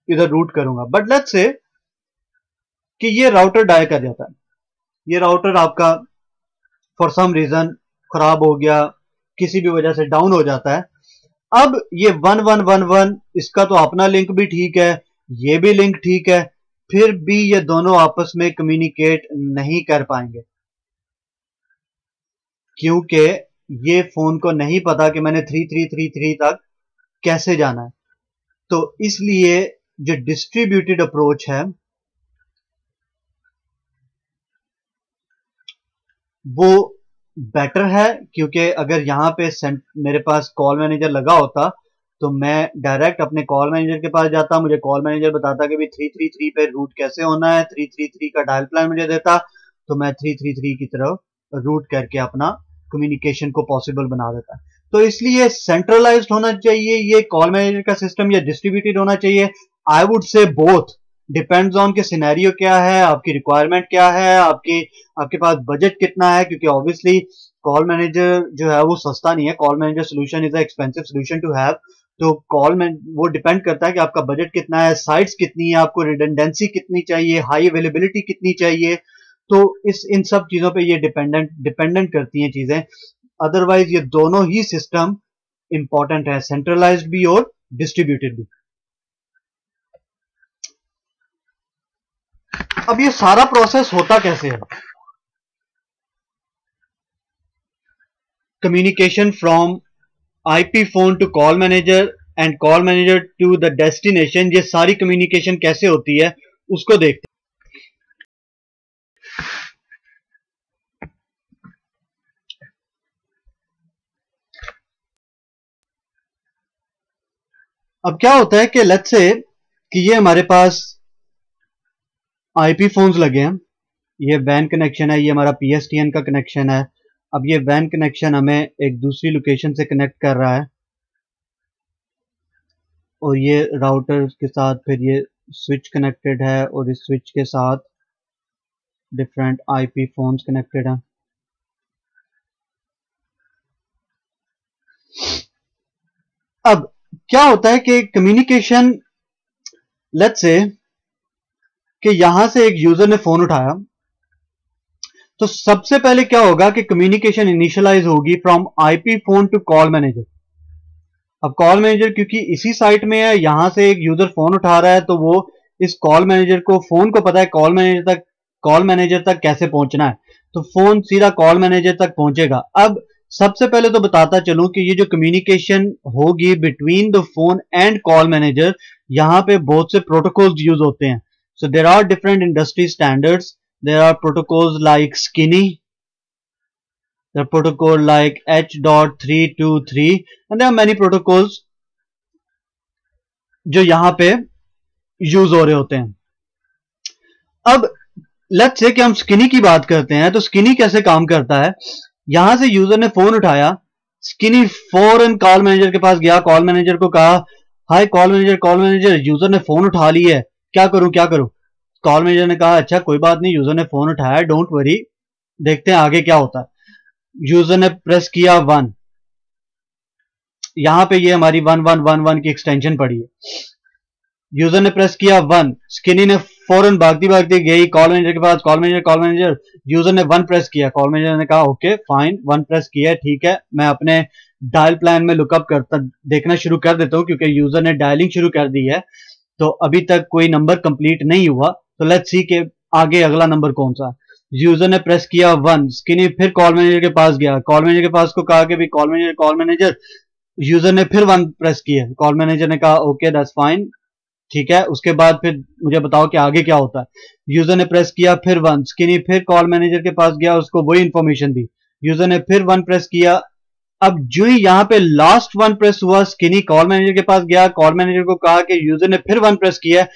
इधर रूट करूंगा। बट लेट्स से कि ये राउटर डायल कर जाता है, ये राउटर आपका फॉर सम रीजन खराब हो गया, किसी भी वजह से डाउन हो जाता है। अब ये 1111 इसका तो अपना लिंक भी ठीक है, ये भी लिंक ठीक है, फिर भी ये दोनों आपस में कम्युनिकेट नहीं कर पाएंगे, क्योंकि ये फोन को नहीं पता कि मैंने 3333 तक कैसे जाना है। तो इसलिए जो डिस्ट्रीब्यूटेड अप्रोच है वो बेटर है, क्योंकि अगर यहाँ पे मेरे पास कॉल मैनेजर लगा होता तो मैं डायरेक्ट अपने कॉल मैनेजर के पास जाता, मुझे कॉल मैनेजर बताता कि भाई 333 पे रूट कैसे होना है, 333 का डायल प्लान मुझे देता, तो मैं 333 की तरफ रूट करके अपना कम्युनिकेशन को पॉसिबल बना देता। तो इसलिए सेंट्रलाइज्ड होना चाहिए ये कॉल मैनेजर का सिस्टम या डिस्ट्रीब्यूटेड होना चाहिए? I would say both, depends on के सिनेरियो क्या है, आपकी रिक्वायरमेंट क्या है, आपके पास बजट कितना है, क्योंकि ऑब्वियसली कॉल मैनेजर जो है वो सस्ता नहीं है, call manager solution is a expensive solution to have. तो वो डिपेंड करता है कि आपका बजट कितना है, साइट्स कितनी है, आपको रिडंडेंसी कितनी चाहिए, हाई अवेलेबिलिटी कितनी चाहिए। तो इस इन सब चीजों पे ये डिपेंडेंट करती हैं चीजें। अदरवाइज ये दोनों ही सिस्टम इंपॉर्टेंट है, सेंट्रलाइज्ड भी और डिस्ट्रीब्यूटेड भी। अब ये सारा प्रोसेस होता कैसे है? Communication from IP phone to call manager and call manager to the destination, ये सारी कम्युनिकेशन कैसे होती है उसको देखते हैं। अब क्या होता है कि लेट्स से कि ये हमारे पास आईपी फोन्स लगे हैं, ये वैन कनेक्शन है, ये हमारा पीएसटीएन का कनेक्शन है। अब ये वैन कनेक्शन हमें एक दूसरी लोकेशन से कनेक्ट कर रहा है और ये राउटर के साथ फिर ये स्विच कनेक्टेड है और इस स्विच के साथ डिफरेंट आईपी फोन्स कनेक्टेड हैं। अब क्या होता है कि कम्युनिकेशन, लेट्स से कि यहां से एक यूजर ने फोन उठाया, तो सबसे पहले क्या होगा कि कम्युनिकेशन इनिशियलाइज होगी from IP phone to call manager. अब कॉल मैनेजर क्योंकि इसी साइट में है, यहां से एक यूजर फोन उठा रहा है, तो वो इस कॉल मैनेजर को, फोन को पता है कॉल मैनेजर तक कैसे पहुंचना है, तो फोन सीधा कॉल मैनेजर तक पहुंचेगा। अब सबसे पहले तो बताता चलूं कि ये जो कम्युनिकेशन होगी between the phone and call manager, यहां पे बहुत से प्रोटोकॉल्स यूज होते हैं। So there are different industry standards, there are protocols like skinny, the protocol like H.323 and there are many protocols जो यहां पे यूज हो रहे होते हैं। अब लेट्स से कि हम स्किनी की बात करते हैं, तो स्किनी कैसे काम करता है? यहां से यूजर ने फोन उठाया, स्किनी फौरन कॉल मैनेजर के पास गया, कॉल मैनेजर को कहा हाय कॉल मैनेजर यूजर ने फोन उठा ली है, क्या करूं? कॉल मैनेजर ने कहा अच्छा कोई बात नहीं, यूजर ने फोन उठाया, डोंट वरी, देखते हैं आगे क्या होता है। यूजर ने प्रेस किया 1, यहां पे ये हमारी 1111 की एक्सटेंशन पड़ी है। यूजर ने प्रेस किया 1, स्किनी ने फौरन भागती भागती गई कॉल मैनेजर के पास, कॉल मैनेजर, यूजर ने 1 प्रेस किया, कॉल मैनेजर ने कहा ओके फाइन 1 प्रेस किया, ठीक है, मैं अपने डायल प्लान में लुकअप करता देखना शुरू कर देता हूं, क्योंकि यूजर ने डायलिंग शुरू कर दी है, तो अभी तक कोई नंबर कंप्लीट नहीं हुआ, तो लेट्स सी के आगे अगला नंबर कौन सा। यूजर ने प्रेस किया 1, स्किनी फिर कॉल मैनेजर के पास गया, कॉल मैनेजर के पास को कहा कि भाई कॉल मैनेजर, यूजर ने फिर 1 प्रेस किया, कॉल मैनेजर ने कहा ओके दैट्स फाइन, ठीक है, उसके बाद फिर मुझे बताओ कि आगे क्या होता है। यूजर ने प्रेस किया फिर 1, स्किनी फिर कॉल मैनेजर के पास गया, उसको वही इंफॉर्मेशन दी, यूजर ने फिर 1 प्रेस किया। अब जो ही यहां पे लास्ट 1 प्रेस हुआ, स्किनी कॉल मैनेजर के पास गया, कॉल मैनेजर को कहा कि यूजर ने फिर 1 प्रेस किया,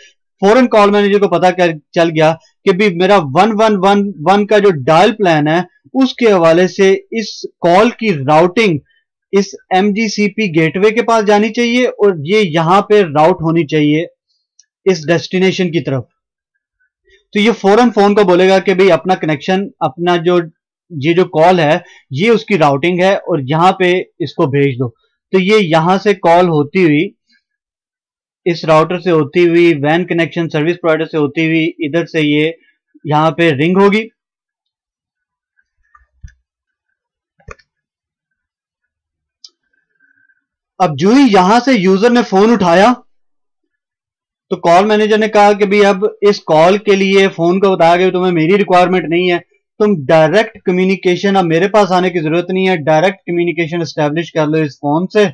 फौरन कॉल मैनेजर को पता चल गया कि भी मेरा 1111 का जो डायल प्लान है उसके हवाले से इस कॉल की राउटिंग इस एमजीसीपी गेटवे के पास जानी चाहिए और ये यहां पे राउट होनी चाहिए इस डेस्टिनेशन की तरफ। तो ये फौरन फोन को बोलेगा कि भाई अपना कनेक्शन, अपना जो ये जो कॉल है ये उसकी राउटिंग है और यहां पे इसको भेज दो। तो ये यहां से कॉल होती हुई, इस राउटर से होती हुई, वैन कनेक्शन सर्विस प्रोवाइडर से होती हुई, इधर से ये यहां पे रिंग होगी। अब जो ही यहां से यूजर ने फोन उठाया, तो कॉल मैनेजर ने कहा कि भाई अब इस कॉल के लिए फोन को बताया कि तुम्हें मेरी रिक्वायरमेंट नहीं है, तुम डायरेक्ट कम्युनिकेशन, अब मेरे पास आने की जरूरत नहीं है, डायरेक्ट कम्युनिकेशन एस्टेब्लिश कर लो इस फोन से।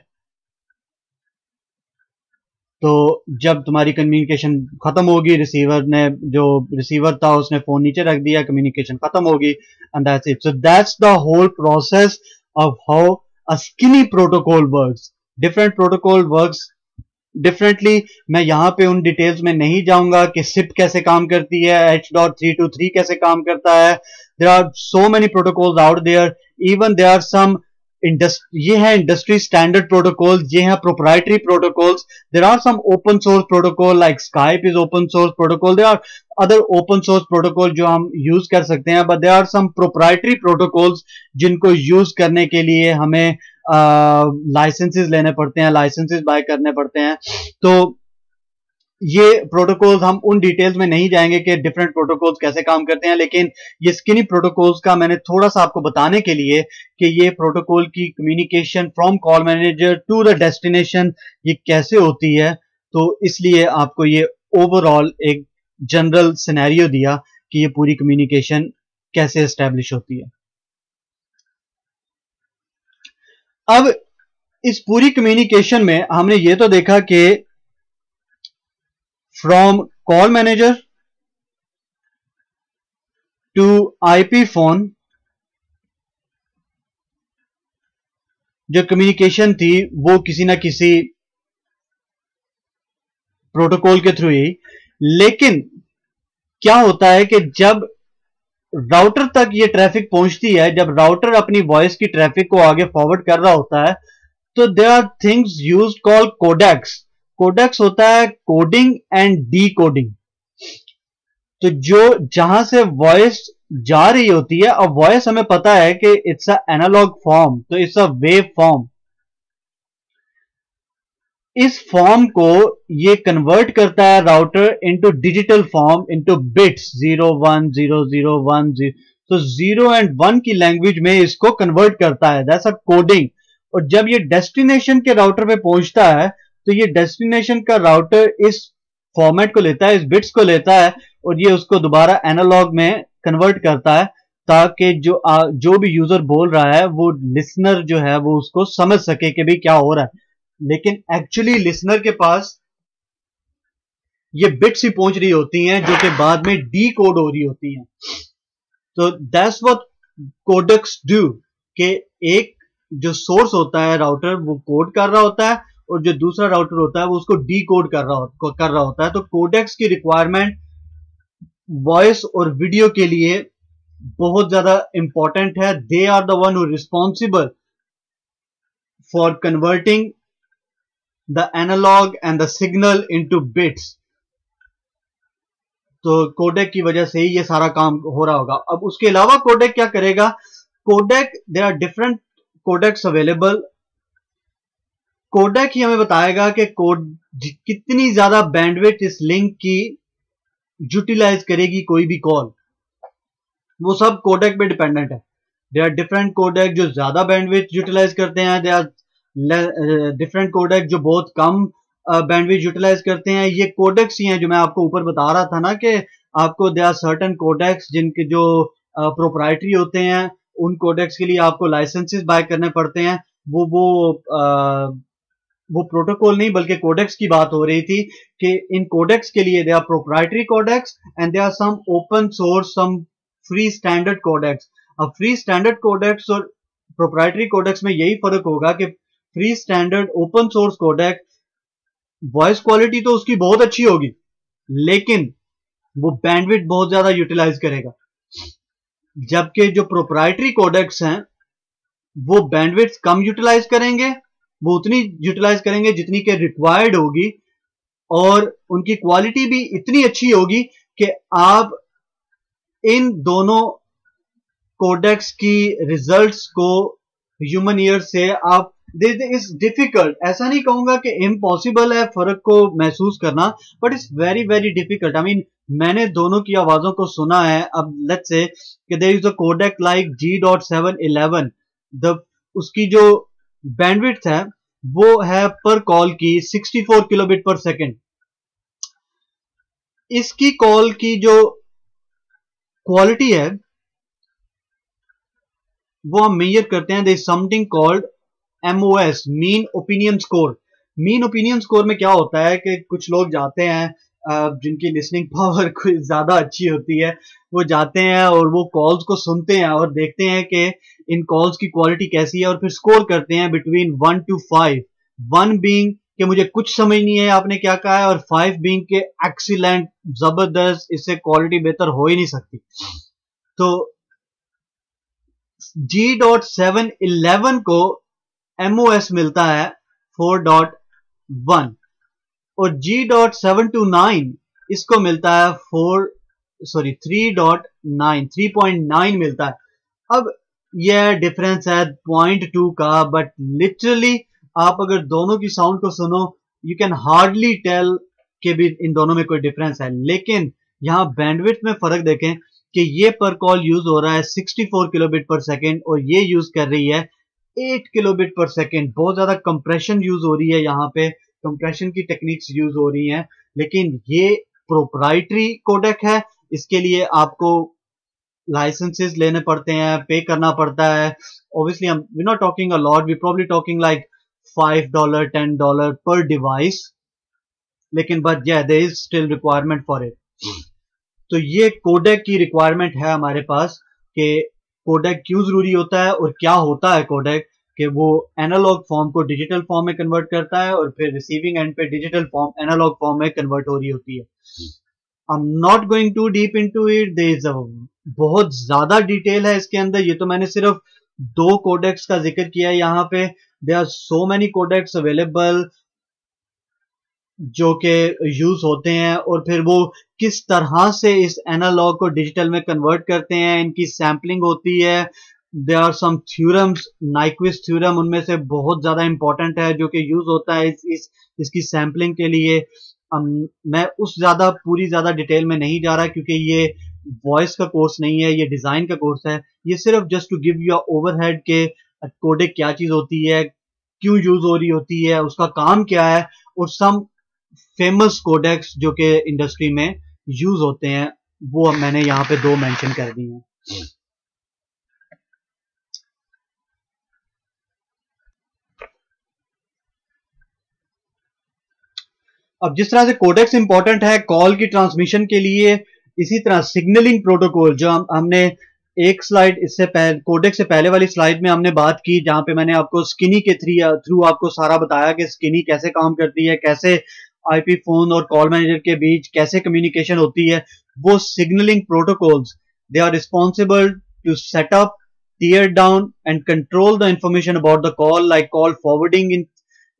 तो जब तुम्हारी कम्युनिकेशन खत्म होगी, रिसीवर ने जो रिसीवर था उसने फोन नीचे रख दिया, कम्युनिकेशन खत्म होगी, and that's it. So that's the whole process of how a skinny protocol works. Different protocol works differently. मैं यहाँ पे उन डिटेल्स में नहीं जाऊंगा कि सिप कैसे काम करती है, H.323 कैसे काम करता है. There are so many protocols out there. Even there are some ये है इंडस्ट्री स्टैंडर्ड प्रोटोकॉल, ये है proprietary protocols. There are some open source protocol like Skype is open source protocol. There are other open source protocol जो हम use कर सकते हैं, but there are some proprietary protocols जिनको यूज करने के लिए हमें लाइसेंसेस लेने पड़ते हैं, लाइसेंसेस बाय करने पड़ते हैं. तो ये प्रोटोकॉल्स हम उन डिटेल्स में नहीं जाएंगे कि डिफरेंट प्रोटोकॉल्स कैसे काम करते हैं, लेकिन ये स्किनी प्रोटोकॉल्स का मैंने थोड़ा सा आपको बताने के लिए कि ये प्रोटोकॉल की communication from call manager to the destination ये कैसे होती है, तो इसलिए आपको ये ओवरऑल एक जनरल सिनेरियो दिया कि ये पूरी कम्युनिकेशन कैसे एस्टेब्लिश होती है. अब इस पूरी कम्युनिकेशन में हमने ये तो देखा कि from call manager to IP phone जो कम्युनिकेशन थी वो किसी ना किसी प्रोटोकॉल के थ्रू ही. लेकिन क्या होता है कि जब राउटर तक ये ट्रैफिक पहुंचती है, जब राउटर अपनी वॉइस की ट्रैफिक को आगे फॉरवर्ड कर रहा होता है, तो there are things use call codecs. Codecs होता है कोडिंग एंड डी कोडिंग. तो जो जहां से वॉइस जा रही होती है, और वॉइस हमें पता है कि इट्स अ एनालॉग फॉर्म, तो इट्स अ वेव फॉर्म. इस फॉर्म को ये कन्वर्ट करता है router into digital form, into bits 0 1 0 0 1 0. तो 0 एंड 1 की लैंग्वेज में इसको कन्वर्ट करता है. That's a coding. और जब ये डेस्टिनेशन के राउटर पे पहुंचता है, तो ये डेस्टिनेशन का राउटर इस फॉर्मेट को लेता है, इस बिट्स को लेता है, और ये उसको दोबारा एनालॉग में कन्वर्ट करता है, ताकि जो भी यूजर बोल रहा है वो लिसनर जो है वो उसको समझ सके कि भाई क्या हो रहा है. लेकिन एक्चुअली लिसनर के पास ये बिट्स ही पहुंच रही होती हैं जो कि बाद में डी कोड हो रही होती हैं. तो दैट्स व्हाट कोडेक्स डू, कि एक जो सोर्स होता है राउटर वो कोड कर रहा होता है, और जो दूसरा राउटर होता है वो उसको डी कोड कर रहा होता है. तो कोडेक्स की रिक्वायरमेंट वॉइस और वीडियो के लिए बहुत ज्यादा इंपॉर्टेंट है. They are the one who responsible for converting the analog and the signal into bits. तो कोडेक की वजह से ही ये सारा काम हो रहा होगा. अब उसके अलावा कोडेक क्या करेगा? Codec, there are different codecs available. Codec ही हमें बताएगा कि कोड कितनी ज्यादा बैंडविड्थ इस लिंक की यूटिलाइज करेगी कोई भी कॉल. वो सब कोडेक पे डिपेंडेंट है. देयर आर डिफरेंट कोडेक जो ज्यादा बैंडविड्थ यूटिलाइज करते हैं, देयर आर डिफरेंट कोडेक जो बहुत कम बैंडविड्थ यूटिलाइज करते हैं. ये कोडेक्स ही हैं जो मैं आपको ऊपर बता रहा था ना कि आपको देयर आर सर्टेन कोडेक्स जिनके जो प्रोप्राइटरी होते हैं, उन कोडेक्स के लिए आपको लाइसेंसेस बाय करने पड़ते हैं. वो प्रोटोकॉल नहीं बल्कि कोडेक्स की बात हो रही थी कि इन कोडेक्स के लिए they are proprietary codecs and they are some open source, some free standard codecs. अब फ्री स्टैंडर्ड कोडेक्स और प्रोप्राइटरी कोडेक्स में यही फर्क होगा कि free standard open source codecs voice quality तो उसकी बहुत अच्छी होगी, लेकिन वो बैंडविड्थ बहुत ज्यादा यूटिलाइज करेगा. जबकि जो प्रोप्राइटरी कोडेक्स हैं वो बैंडविड्थ कम यूटिलाइज करेंगे, वो उतनी यूटिलाइज करेंगे जितनी के रिक्वायर्ड होगी, और उनकी क्वालिटी भी इतनी अच्छी होगी कि आप इन दोनों कोडेक्स की रिजल्ट्स को ह्यूमन ईयर से आप इज डिफिकल्ट, ऐसा नहीं कहूंगा कि इम्पॉसिबल है फर्क को महसूस करना, but it's very very difficult. I mean मैंने दोनों की आवाजों को सुना है. अब लेट्स से कि there is a codec like G.711, the उसकी जो बैंडविड्थ है वो है पर कॉल की 64 किलोबिट पर सेकेंड. इसकी कॉल की जो क्वालिटी है वो हम मेजर करते हैं. There is something called MOS, mean opinion score. Mean opinion score में क्या होता है कि कुछ लोग जाते हैं जिनकी लिसनिंग पावर कुछ ज्यादा अच्छी होती है, वो जाते हैं और वो कॉल्स को सुनते हैं और देखते हैं कि इन कॉल्स की क्वालिटी कैसी है और फिर स्कोर करते हैं बिटवीन 1 to 5, 1 बीइंग कि मुझे कुछ समझ नहीं है आपने क्या कहा है, और 5 बीइंग के एक्सीलेंट, जबरदस्त, इससे क्वालिटी बेहतर हो ही नहीं सकती। तो G.711 को MOS मिलता है 4.1 और G.729 इसको मिलता है 3.9 मिलता है। अब यह डिफरेंस है 0.2 का, बट लिटरली आप अगर दोनों की साउंड को सुनो यू कैन हार्डली टेल कि भी इन दोनों में कोई डिफरेंस है। लेकिन यहां बैंडविड्थ में फर्क देखें कि ये पर कॉल यूज हो रहा है 64 किलोबिट पर सेकेंड और ये यूज कर रही है 8 किलोबिट पर सेकेंड। बहुत ज्यादा कंप्रेशन यूज हो रही है, यहाँ पे कंप्रेशन की टेक्निक्स यूज हो रही हैं। लेकिन ये प्रोप्राइटरी कोडेक है, इसके लिए आपको लाइसेंसेस लेने पड़ते हैं, पे करना पड़ता है। ऑब्वियसली हम we not talking a lot, we probably talking like $5 $10 per device, लेकिन but yeah there is still requirement for it. तो ये कोडेक की रिक्वायरमेंट है हमारे पास कि कोडेक क्यों जरूरी होता है और क्या होता है कोडेक, कि वो एनालॉग फॉर्म को डिजिटल फॉर्म में कन्वर्ट करता है और फिर रिसीविंग एंड पे डिजिटल फॉर्म एनालॉग फॉर्म में कन्वर्ट हो रही होती है। I am not going to deep into it, there is बहुत ज्यादा डिटेल है इसके अंदर। ये तो मैंने सिर्फ 2 कोडेक्स का जिक्र किया है यहाँ पे। There are so many codecs available जो कि यूज होते हैं और फिर वो किस तरह से इस एनालॉग को डिजिटल में कन्वर्ट करते हैं, इनकी सैम्पलिंग होती है। There are some theorems, Nyquist theorem उनमें से बहुत ज्यादा इंपॉर्टेंट है जो कि यूज होता है इसकी सैम्पलिंग के लिए। मैं उस ज्यादा डिटेल में नहीं जा रहा क्योंकि ये वॉइस का कोर्स नहीं है, ये डिजाइन का कोर्स है। ये सिर्फ just to give you overhead के कोडेक क्या चीज होती है, क्यों यूज हो रही होती है, उसका काम क्या है, और सम फेमस कोडेक्स जो कि इंडस्ट्री में यूज होते हैं वो मैंने यहाँ पे 2 मेंशन कर दी हैं। अब जिस तरह से कोडेक्स इंपॉर्टेंट है कॉल की ट्रांसमिशन के लिए, इसी तरह सिग्नलिंग प्रोटोकॉल जो हमने एक स्लाइड इससे पहले, कोडेक से पहले वाली स्लाइड में हमने बात की, जहां पे मैंने आपको स्किनी के थ्रू आपको सारा बताया कि स्किनी कैसे काम करती है, कैसे आईपी फोन और कॉल मैनेजर के बीच कैसे कम्युनिकेशन होती है। वो signalling protocols, they are responsible to set up, tear down and control the information about the call, like call forwarding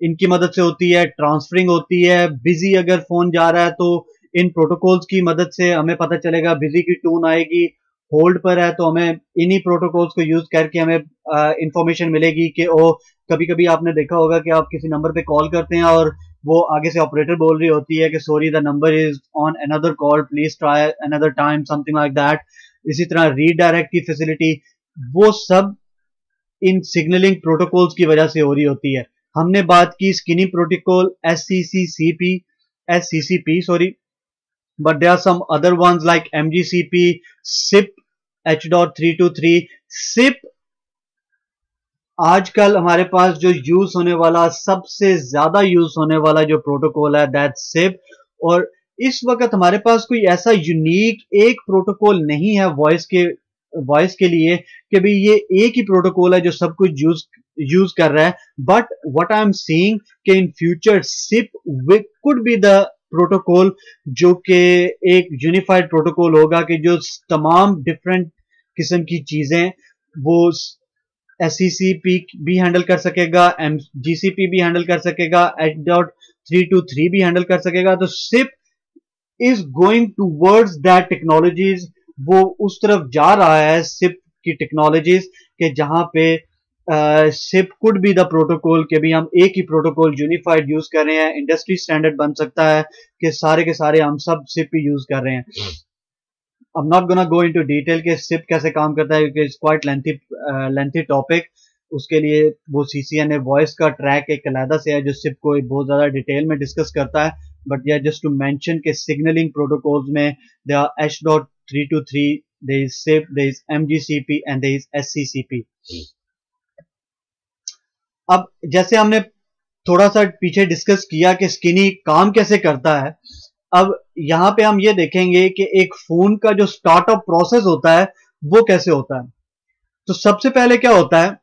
इनकी मदद से होती है, ट्रांसफरिंग होती है। बिजी अगर फोन जा रहा है तो इन प्रोटोकॉल्स की मदद से हमें पता चलेगा, बिजी की टोन आएगी। होल्ड पर है तो हमें इन्हीं प्रोटोकॉल्स को यूज करके हमें इंफॉर्मेशन मिलेगी कि ओ, कभी कभी आपने देखा होगा कि आप किसी नंबर पे कॉल करते हैं और वो आगे से ऑपरेटर बोल रही होती है कि sorry the number is on another call, please try another time, something like that. इसी तरह रीडायरेक्ट की फैसिलिटी, वो सब इन सिग्नलिंग प्रोटोकॉल्स की वजह से हो रही होती है। हमने बात की skinny protocol, SCCP sorry, but there are some other ones like MGCP, SIP, H.323। SIP आजकल हमारे पास जो यूज होने वाला, सबसे ज्यादा यूज होने वाला जो प्रोटोकॉल है, दैट्स सिप। और इस वक्त हमारे पास कोई ऐसा यूनिक एक प्रोटोकॉल नहीं है वॉइस के लिए कि भाई ये एक ही प्रोटोकॉल है जो सब कुछ यूज कर रहा है। But what I am seeing कि in future SIP could be the protocol जो कि एक यूनिफाइड प्रोटोकॉल होगा कि जो तमाम डिफरेंट किस्म की चीजें वो SCCP भी हैंडल कर सकेगा, GCP भी हैंडल कर सकेगा, H.323 भी हैंडल कर सकेगा। तो SIP is going towards that technologies, वो उस तरफ जा रहा है सिप की टेक्नोलॉजीज के जहां पे SIP could be the protocol के भी हम एक ही प्रोटोकॉल यूनिफाइड यूज कर रहे हैं, इंडस्ट्री स्टैंडर्ड बन सकता है कि सारे के सारे हम सब सिप ही यूज कर रहे हैं। आई am not gonna go into detail कि सिप कैसे काम करता है क्योंकि इट्स क्वाइट लेंथी टॉपिक। उसके लिए वो CCNA वॉइस का ट्रैक एक अलहदा से है जो सिप को बहुत ज्यादा डिटेल में डिस्कस करता है। बट यह जस्ट टू मेंशन के सिग्नलिंग प्रोटोकॉल्स में they are H.323, there is SIP, there is MGCP and there is SCCP। अब जैसे हमने थोड़ा सा पीछे डिस्कस किया कि स्किनी काम कैसे करता है। अब यहां पे हम ये देखेंगे कि एक फोन का जो स्टार्टअप प्रोसेस होता है वो कैसे होता है। तो सबसे पहले क्या होता है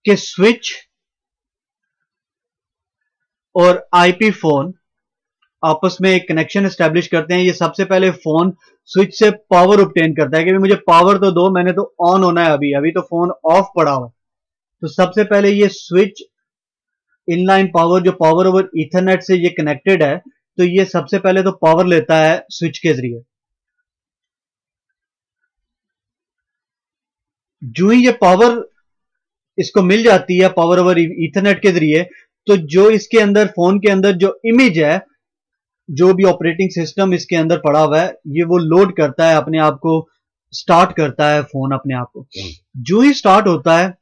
कि स्विच और आईपी फोन आपस में एक कनेक्शन एस्टेब्लिश करते हैं। ये सबसे पहले फोन स्विच से पावर ऑब्टेन करता है कि मुझे पावर तो दो, मैंने तो ऑन होना है, अभी अभी तो फोन ऑफ पड़ा हुआ है। तो सबसे पहले ये स्विच इनलाइन पावर, जो पावर ओवर ईथरनेट से ये कनेक्टेड है, तो ये सबसे पहले तो पावर लेता है स्विच के जरिए। जो ही ये पावर इसको मिल जाती है पावर ओवर ईथरनेट के जरिए, तो जो इसके अंदर फोन के अंदर जो इमेज है, जो भी ऑपरेटिंग सिस्टम इसके अंदर पड़ा हुआ है, ये वो लोड करता है अपने आप को, स्टार्ट करता है फोन अपने आप को। जो ही स्टार्ट होता है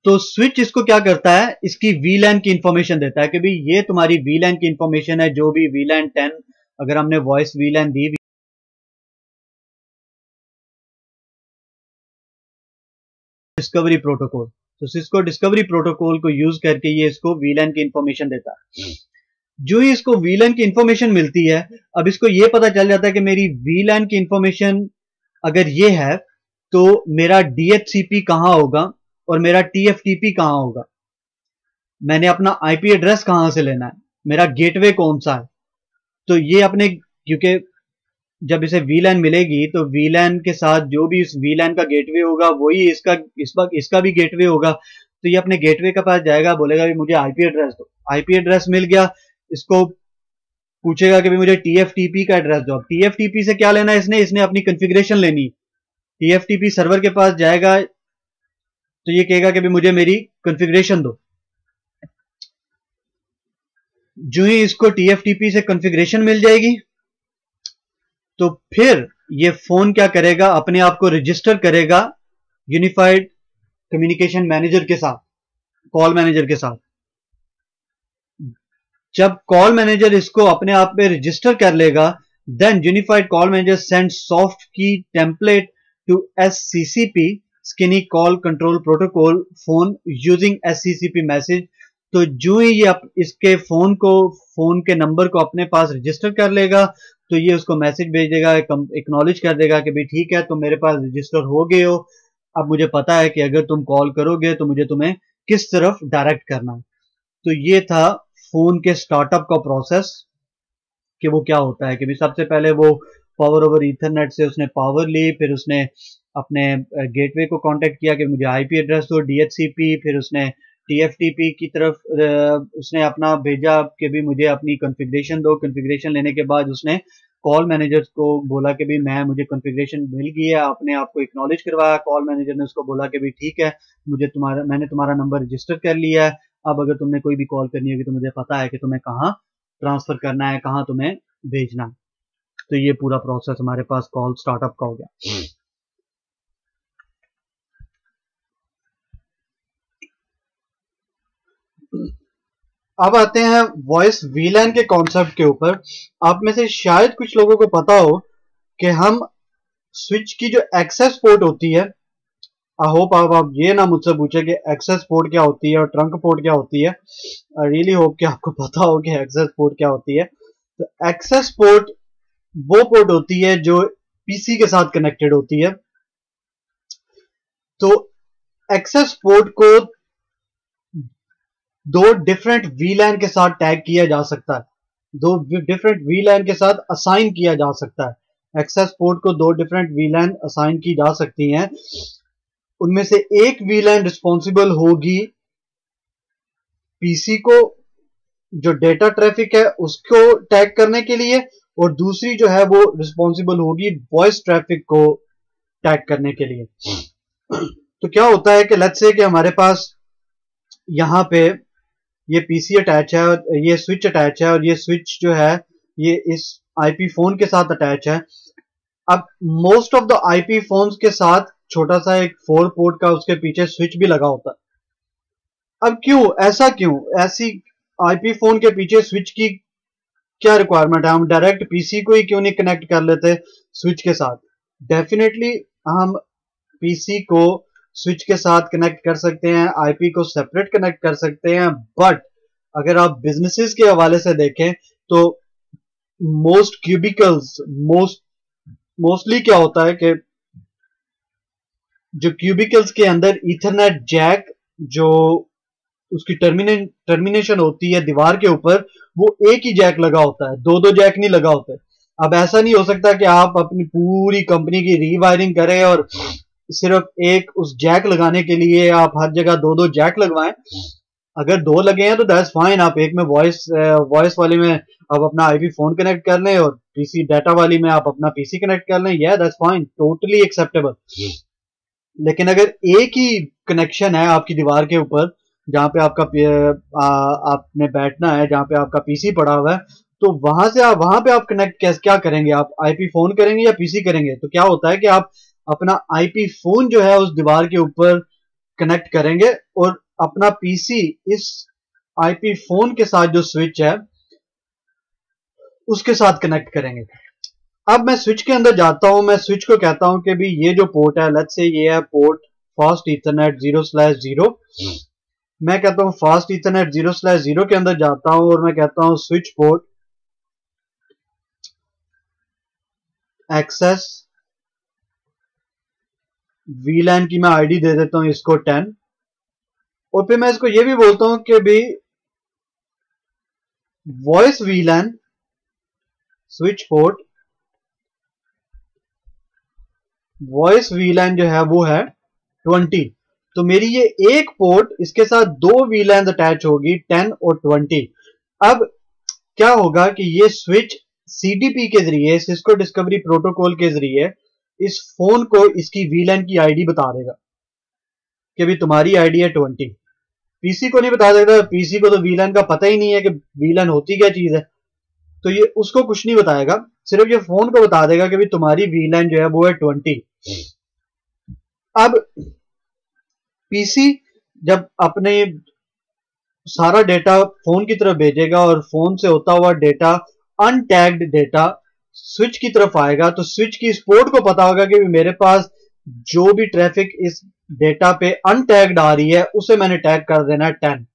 तो स्विच इसको क्या करता है, इसकी वीलैन की इंफॉर्मेशन देता है कि भाई ये तुम्हारी वीलैन की इंफॉर्मेशन है, जो भी वीलैन 10 अगर हमने वॉइस वीलैन दी डिस्कवरी प्रोटोकॉल, तो सिस्को डिस्कवरी प्रोटोकॉल को यूज करके ये इसको वीलैन की इंफॉर्मेशन देता है। जो ही इसको वीलैन की इंफॉर्मेशन मिलती है, अब इसको ये पता चल जाता है कि मेरी वीलैन की इंफॉर्मेशन अगर ये है तो मेरा डीएचसीपी कहां होगा और मेरा टीएफटीपी कहां होगा, मैंने अपना आईपी एड्रेस कहां से लेना है, मेरा गेटवे कौन सा है। तो ये अपने, क्योंकि जब इसे वीलैन मिलेगी तो वीलैन के साथ जो भी इस वीलैन का गेटवे होगा वही इसका भी गेटवे होगा। तो ये अपने गेटवे के पास जाएगा, बोलेगा भी मुझे आईपी एड्रेस दो, आईपी एड्रेस मिल गया, इसको पूछेगा कि भी मुझे टीएफटीपी का एड्रेस दो। अब टीएफटीपी से क्या लेना है, इसने इसने अपनी कॉन्फ़िगरेशन लेनी। टीएफटीपी सर्वर के पास जाएगा तो ये कहेगा कि भी मुझे मेरी कॉन्फ़िगरेशन दो। जो ही इसको टीएफटीपी से कॉन्फ़िगरेशन मिल जाएगी तो फिर ये फोन क्या करेगा, अपने आप को रजिस्टर करेगा यूनिफाइड कम्युनिकेशन मैनेजर के साथ, कॉल मैनेजर के साथ। जब कॉल मैनेजर इसको अपने आप में रजिस्टर कर लेगा, then unified call manager send soft key template to SCCP skinny call control protocol phone using SCCP message. तो जो ही ये इसके फोन के नंबर को अपने पास रजिस्टर कर लेगा तो ये उसको मैसेज भेज देगा, एक्नॉलेज कर देगा कि भाई ठीक है तुम मेरे पास रजिस्टर हो गए हो, अब मुझे पता है कि अगर तुम कॉल करोगे तो मुझे तुम्हें किस तरफ डायरेक्ट करना है। तो ये था फोन के स्टार्टअप का प्रोसेस कि वो क्या होता है कि भी सबसे पहले वो पावर ओवर ईथरनेट से उसने पावर ली, फिर उसने अपने गेटवे को कांटेक्ट किया कि मुझे आईपी एड्रेस दो डीएचसीपी, फिर उसने टीएफटीपी की तरफ उसने अपना भेजा कि भी मुझे अपनी कॉन्फ़िगरेशन दो। कॉन्फ़िगरेशन लेने के बाद उसने कॉल मैनेजर को बोला कि भी मुझे कॉन्फ़िगरेशन मिल गई है, अपने आप को एक्नॉलेज करवाया। कॉल मैनेजर ने उसको बोला कि भी ठीक है मैंने तुम्हारा नंबर रजिस्टर कर लिया है, अब अगर तुमने कोई भी कॉल करनी होगी तो मुझे पता है कि तुम्हें कहाँ ट्रांसफर करना है, कहाँ तुम्हें भेजना है। तो ये पूरा प्रोसेस हमारे पास कॉल स्टार्टअप का हो गया। अब आते हैं वॉइस वीलैन के कॉन्सेप्ट के ऊपर। आप में से शायद कुछ लोगों को पता हो कि हम स्विच की जो एक्सेस पोर्ट होती है, आई होप आप ये ना मुझसे पूछे कि एक्सेस पोर्ट क्या होती है और ट्रंक पोर्ट क्या होती है। आई रियली होप कि आपको पता हो कि एक्सेस पोर्ट क्या होती है। तो एक्सेस पोर्ट वो पोर्ट होती है जो पीसी के साथ कनेक्टेड होती है। तो एक्सेस पोर्ट को दो डिफरेंट वीलैन के साथ टैग किया जा सकता है, दो डिफरेंट वीलैन के साथ असाइन किया जा सकता है। एक्सेस पोर्ट को दो डिफरेंट वीलैन असाइन की जा सकती हैं। उनमें से एक वीलैन रिस्पॉन्सिबल होगी पीसी को, जो डेटा ट्रैफिक है उसको टैग करने के लिए, और दूसरी जो है वो रिस्पॉन्सिबल होगी वॉइस ट्रैफिक को टैग करने के लिए। तो क्या होता है कि लेट्स से कि हमारे पास यहाँ पे ये पीसी अटैच है और ये स्विच अटैच है, और ये स्विच जो है ये इस आईपी फोन के साथ अटैच है। अब most of the IP phones के साथ छोटा सा एक 4 पोर्ट का उसके पीछे स्विच भी लगा होता है। अब क्यों ऐसा, क्यों ऐसी आईपी फोन के पीछे स्विच की क्या रिक्वायरमेंट है, हम डायरेक्ट पीसी को ही क्यों नहीं कनेक्ट कर लेते स्विच के साथ। डेफिनेटली हम पीसी को स्विच के साथ कनेक्ट कर सकते हैं, आईपी को सेपरेट कनेक्ट कर सकते हैं। बट अगर आप बिजनेसेस के हवाले से देखें तो मोस्ट क्यूबिकल्स मोस्टली क्या होता है कि जो क्यूबिकल्स के अंदर ईथरनेट जैक जो उसकी टर्मिनेशन होती है दीवार के ऊपर, वो एक ही जैक लगा होता है, दो दो जैक नहीं लगा होते। अब ऐसा नहीं हो सकता कि आप अपनी पूरी कंपनी की रीवायरिंग करें और सिर्फ एक उस जैक लगाने के लिए आप हर जगह दो दो जैक लगवाएं। अगर दो लगे हैं तो दैट्स फाइन, आप एक में वॉइस वाली में आप अपना आईपी फोन कनेक्ट कर लें और पीसी डाटा वाली में आप अपना पीसी कनेक्ट कर लें, या दैट्स फाइन, टोटली एक्सेप्टेबल। लेकिन अगर एक ही कनेक्शन है आपकी दीवार के ऊपर जहां पे आपने बैठना है, जहां पे आपका पीसी पड़ा हुआ है, तो वहां पे आप कनेक्ट क्या करेंगे? आप आईपी फोन करेंगे या पीसी करेंगे? तो क्या होता है कि आप अपना आईपी फोन जो है उस दीवार के ऊपर कनेक्ट करेंगे और अपना पीसी इस आईपी फोन के साथ जो स्विच है उसके साथ कनेक्ट करेंगे। अब मैं स्विच के अंदर जाता हूं, मैं स्विच को कहता हूं कि भी ये जो पोर्ट है, लेट्स से ये है पोर्ट फास्ट ईथरनेट 0/0। मैं कहता हूं फास्ट ईथरनेट 0/0 के अंदर जाता हूं और मैं कहता हूं स्विच पोर्ट एक्सेस वीलैन की मैं आईडी दे देता हूं इसको 10, और फिर मैं इसको ये भी बोलता हूं कि भी वॉइस वीलैन स्विच पोर्ट वॉइस वीलैन जो है वो है 20। तो मेरी ये एक पोर्ट, इसके साथ दो वीलैन अटैच होगी 10 और 20। अब क्या होगा कि ये स्विच सीडीपी के जरिए, सिस्को डिस्कवरी प्रोटोकॉल के जरिए इस फोन को इसकी वीलैन की आईडी बता देगा कि भी तुम्हारी आईडी है 20। पीसी को नहीं बता देगा, पीसी को तो वीलैन का पता ही नहीं है कि वीलैन होती क्या चीज है, तो ये उसको कुछ नहीं बताएगा, सिर्फ ये फोन को बता देगा कि भी तुम्हारी वीलैन जो है वो है 20। अब पीसी जब अपने सारा डेटा फोन की तरफ भेजेगा और फोन से होता हुआ डेटा, अनटैग्ड डेटा स्विच की तरफ आएगा, तो स्विच की इस पोर्ट को पता होगा कि मेरे पास जो भी ट्रैफिक इस डेटा पे अनटैग्ड आ रही है उसे मैंने टैग कर देना है 10।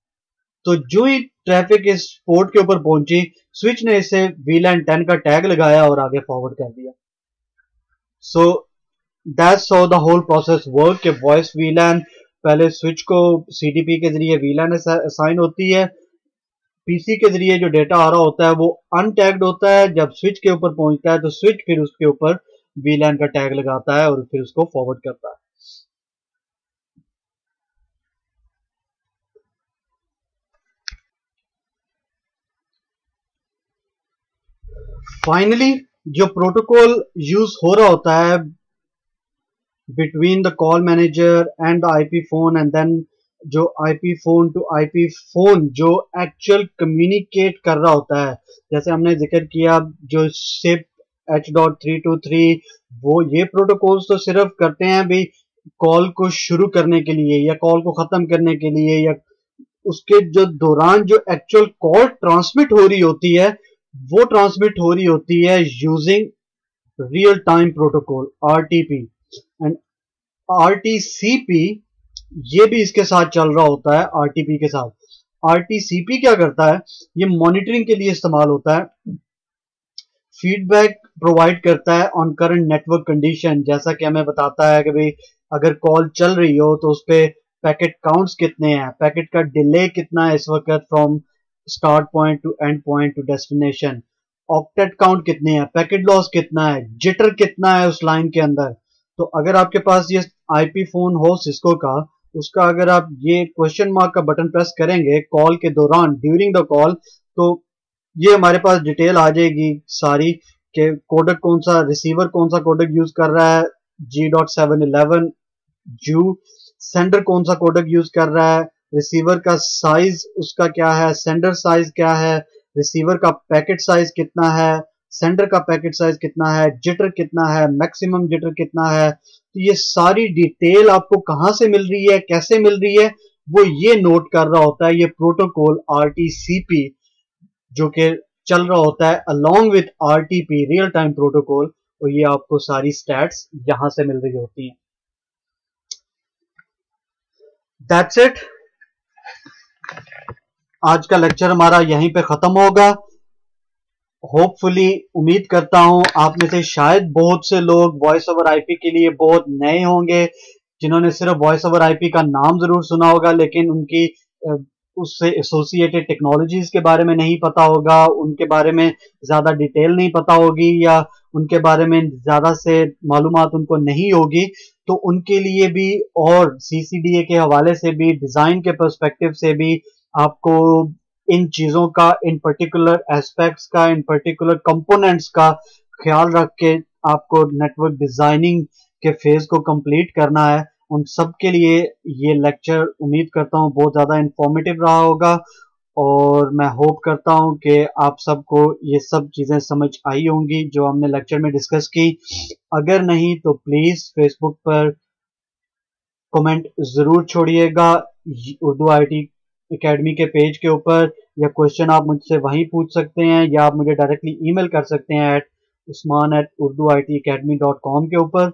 तो जो ही ट्रैफिक इस पोर्ट के ऊपर पहुंची, स्विच ने इसे वीलैन 10 का टैग लगाया और आगे फॉरवर्ड कर दिया। So that's how the whole process work कि वॉइस वीलैन पहले स्विच को सीडीपी के जरिए वीलैन असाइन होती है, पीसी के जरिए जो डेटा आ रहा होता है वो अनटैग्ड होता है, जब स्विच के ऊपर पहुंचता है तो स्विच फिर उसके ऊपर वीलैन का टैग लगाता है और फिर उसको फॉरवर्ड करता है। फाइनली जो प्रोटोकॉल यूज हो रहा होता है between the call manager and the IP phone, and then जो IP phone to IP phone जो एक्चुअल कम्युनिकेट कर रहा होता है, जैसे हमने जिक्र किया जो सिप H.323, वो ये प्रोटोकॉल्स तो सिर्फ करते हैं भी कॉल को शुरू करने के लिए या कॉल को खत्म करने के लिए, या उसके जो दौरान जो एक्चुअल कॉल ट्रांसमिट हो रही होती है वो ट्रांसमिट हो रही होती है using real time protocol RTP and RTCP. ये भी इसके साथ चल रहा होता है आरटीपी के साथ। आरटीसीपी क्या करता है, ये मॉनिटरिंग के लिए इस्तेमाल होता है, फीडबैक प्रोवाइड करता है ऑन करंट नेटवर्क कंडीशन, जैसा कि हमें बताता है कि भाई अगर कॉल चल रही हो तो उस पर पैकेट काउंट्स कितने हैं, पैकेट का डिले कितना है इस वक्त from start point two and point two destination, octet count कितने हैं, पैकेट लॉस कितना है, जिटर कितना है उस लाइन के अंदर। तो अगर आपके पास ये आईपी फोन हो सिस्को का, उसका अगर आप ये क्वेश्चन मार्क का बटन प्रेस करेंगे कॉल के दौरान ड्यूरिंग द कॉल, तो ये हमारे पास डिटेल आ जाएगी सारी कि कोडक कौन सा, रिसीवर कौन सा कोडक यूज कर रहा है G.711 जू, सेंडर कौन सा कोडक यूज कर रहा है, रिसीवर का साइज उसका क्या है, सेंडर साइज क्या है, रिसीवर का पैकेट साइज कितना है, सेंडर का पैकेट साइज कितना है, जिटर कितना है, मैक्सिमम जिटर कितना है। तो ये सारी डिटेल आपको कहां से मिल रही है, कैसे मिल रही है, वो ये नोट कर रहा होता है ये प्रोटोकॉल आरटीसीपी जो कि चल रहा होता है along with RTP real time protocol, और ये आपको सारी स्टैट्स यहां से मिल रही होती हैं। दैट्स इट, आज का लेक्चर हमारा यहीं पे खत्म होगा। होपफुली उम्मीद करता हूं आप में से शायद बहुत से लोग वॉइस ओवर आईपी के लिए बहुत नए होंगे, जिन्होंने सिर्फ वॉइस ओवर आईपी का नाम जरूर सुना होगा, लेकिन उनकी उससे एसोसिएटेड टेक्नोलॉजीज के बारे में नहीं पता होगा, उनके बारे में ज्यादा डिटेल नहीं पता होगी, या उनके बारे में ज्यादा से मालूमात उनको नहीं होगी। तो उनके लिए भी और सीसीडीए के हवाले से भी, डिजाइन के पर्सपेक्टिव से भी आपको इन चीजों का, इन पर्टिकुलर एस्पेक्ट्स का, इन पर्टिकुलर कंपोनेंट्स का ख्याल रख के आपको नेटवर्क डिजाइनिंग के फेज को कंप्लीट करना है। उन सब के लिए ये लेक्चर उम्मीद करता हूँ बहुत ज्यादा इंफॉर्मेटिव रहा होगा, और मैं होप करता हूँ कि आप सबको ये सब चीजें समझ आई होंगी जो हमने लेक्चर में डिस्कस की। अगर नहीं तो प्लीज फेसबुक पर कमेंट जरूर छोड़िएगा उर्दू आईटी एकेडमी के पेज के ऊपर, या क्वेश्चन आप मुझसे वहीं पूछ सकते हैं, या आप मुझे डायरेक्टली ईमेल कर सकते हैं at usman@urduitacademy.com के ऊपर।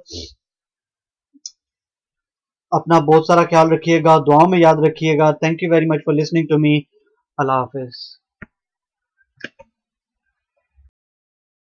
अपना बहुत सारा ख्याल रखिएगा, दुआओं में याद रखिएगा। Thank you very much for listening to me. अल्लाह हाफिज।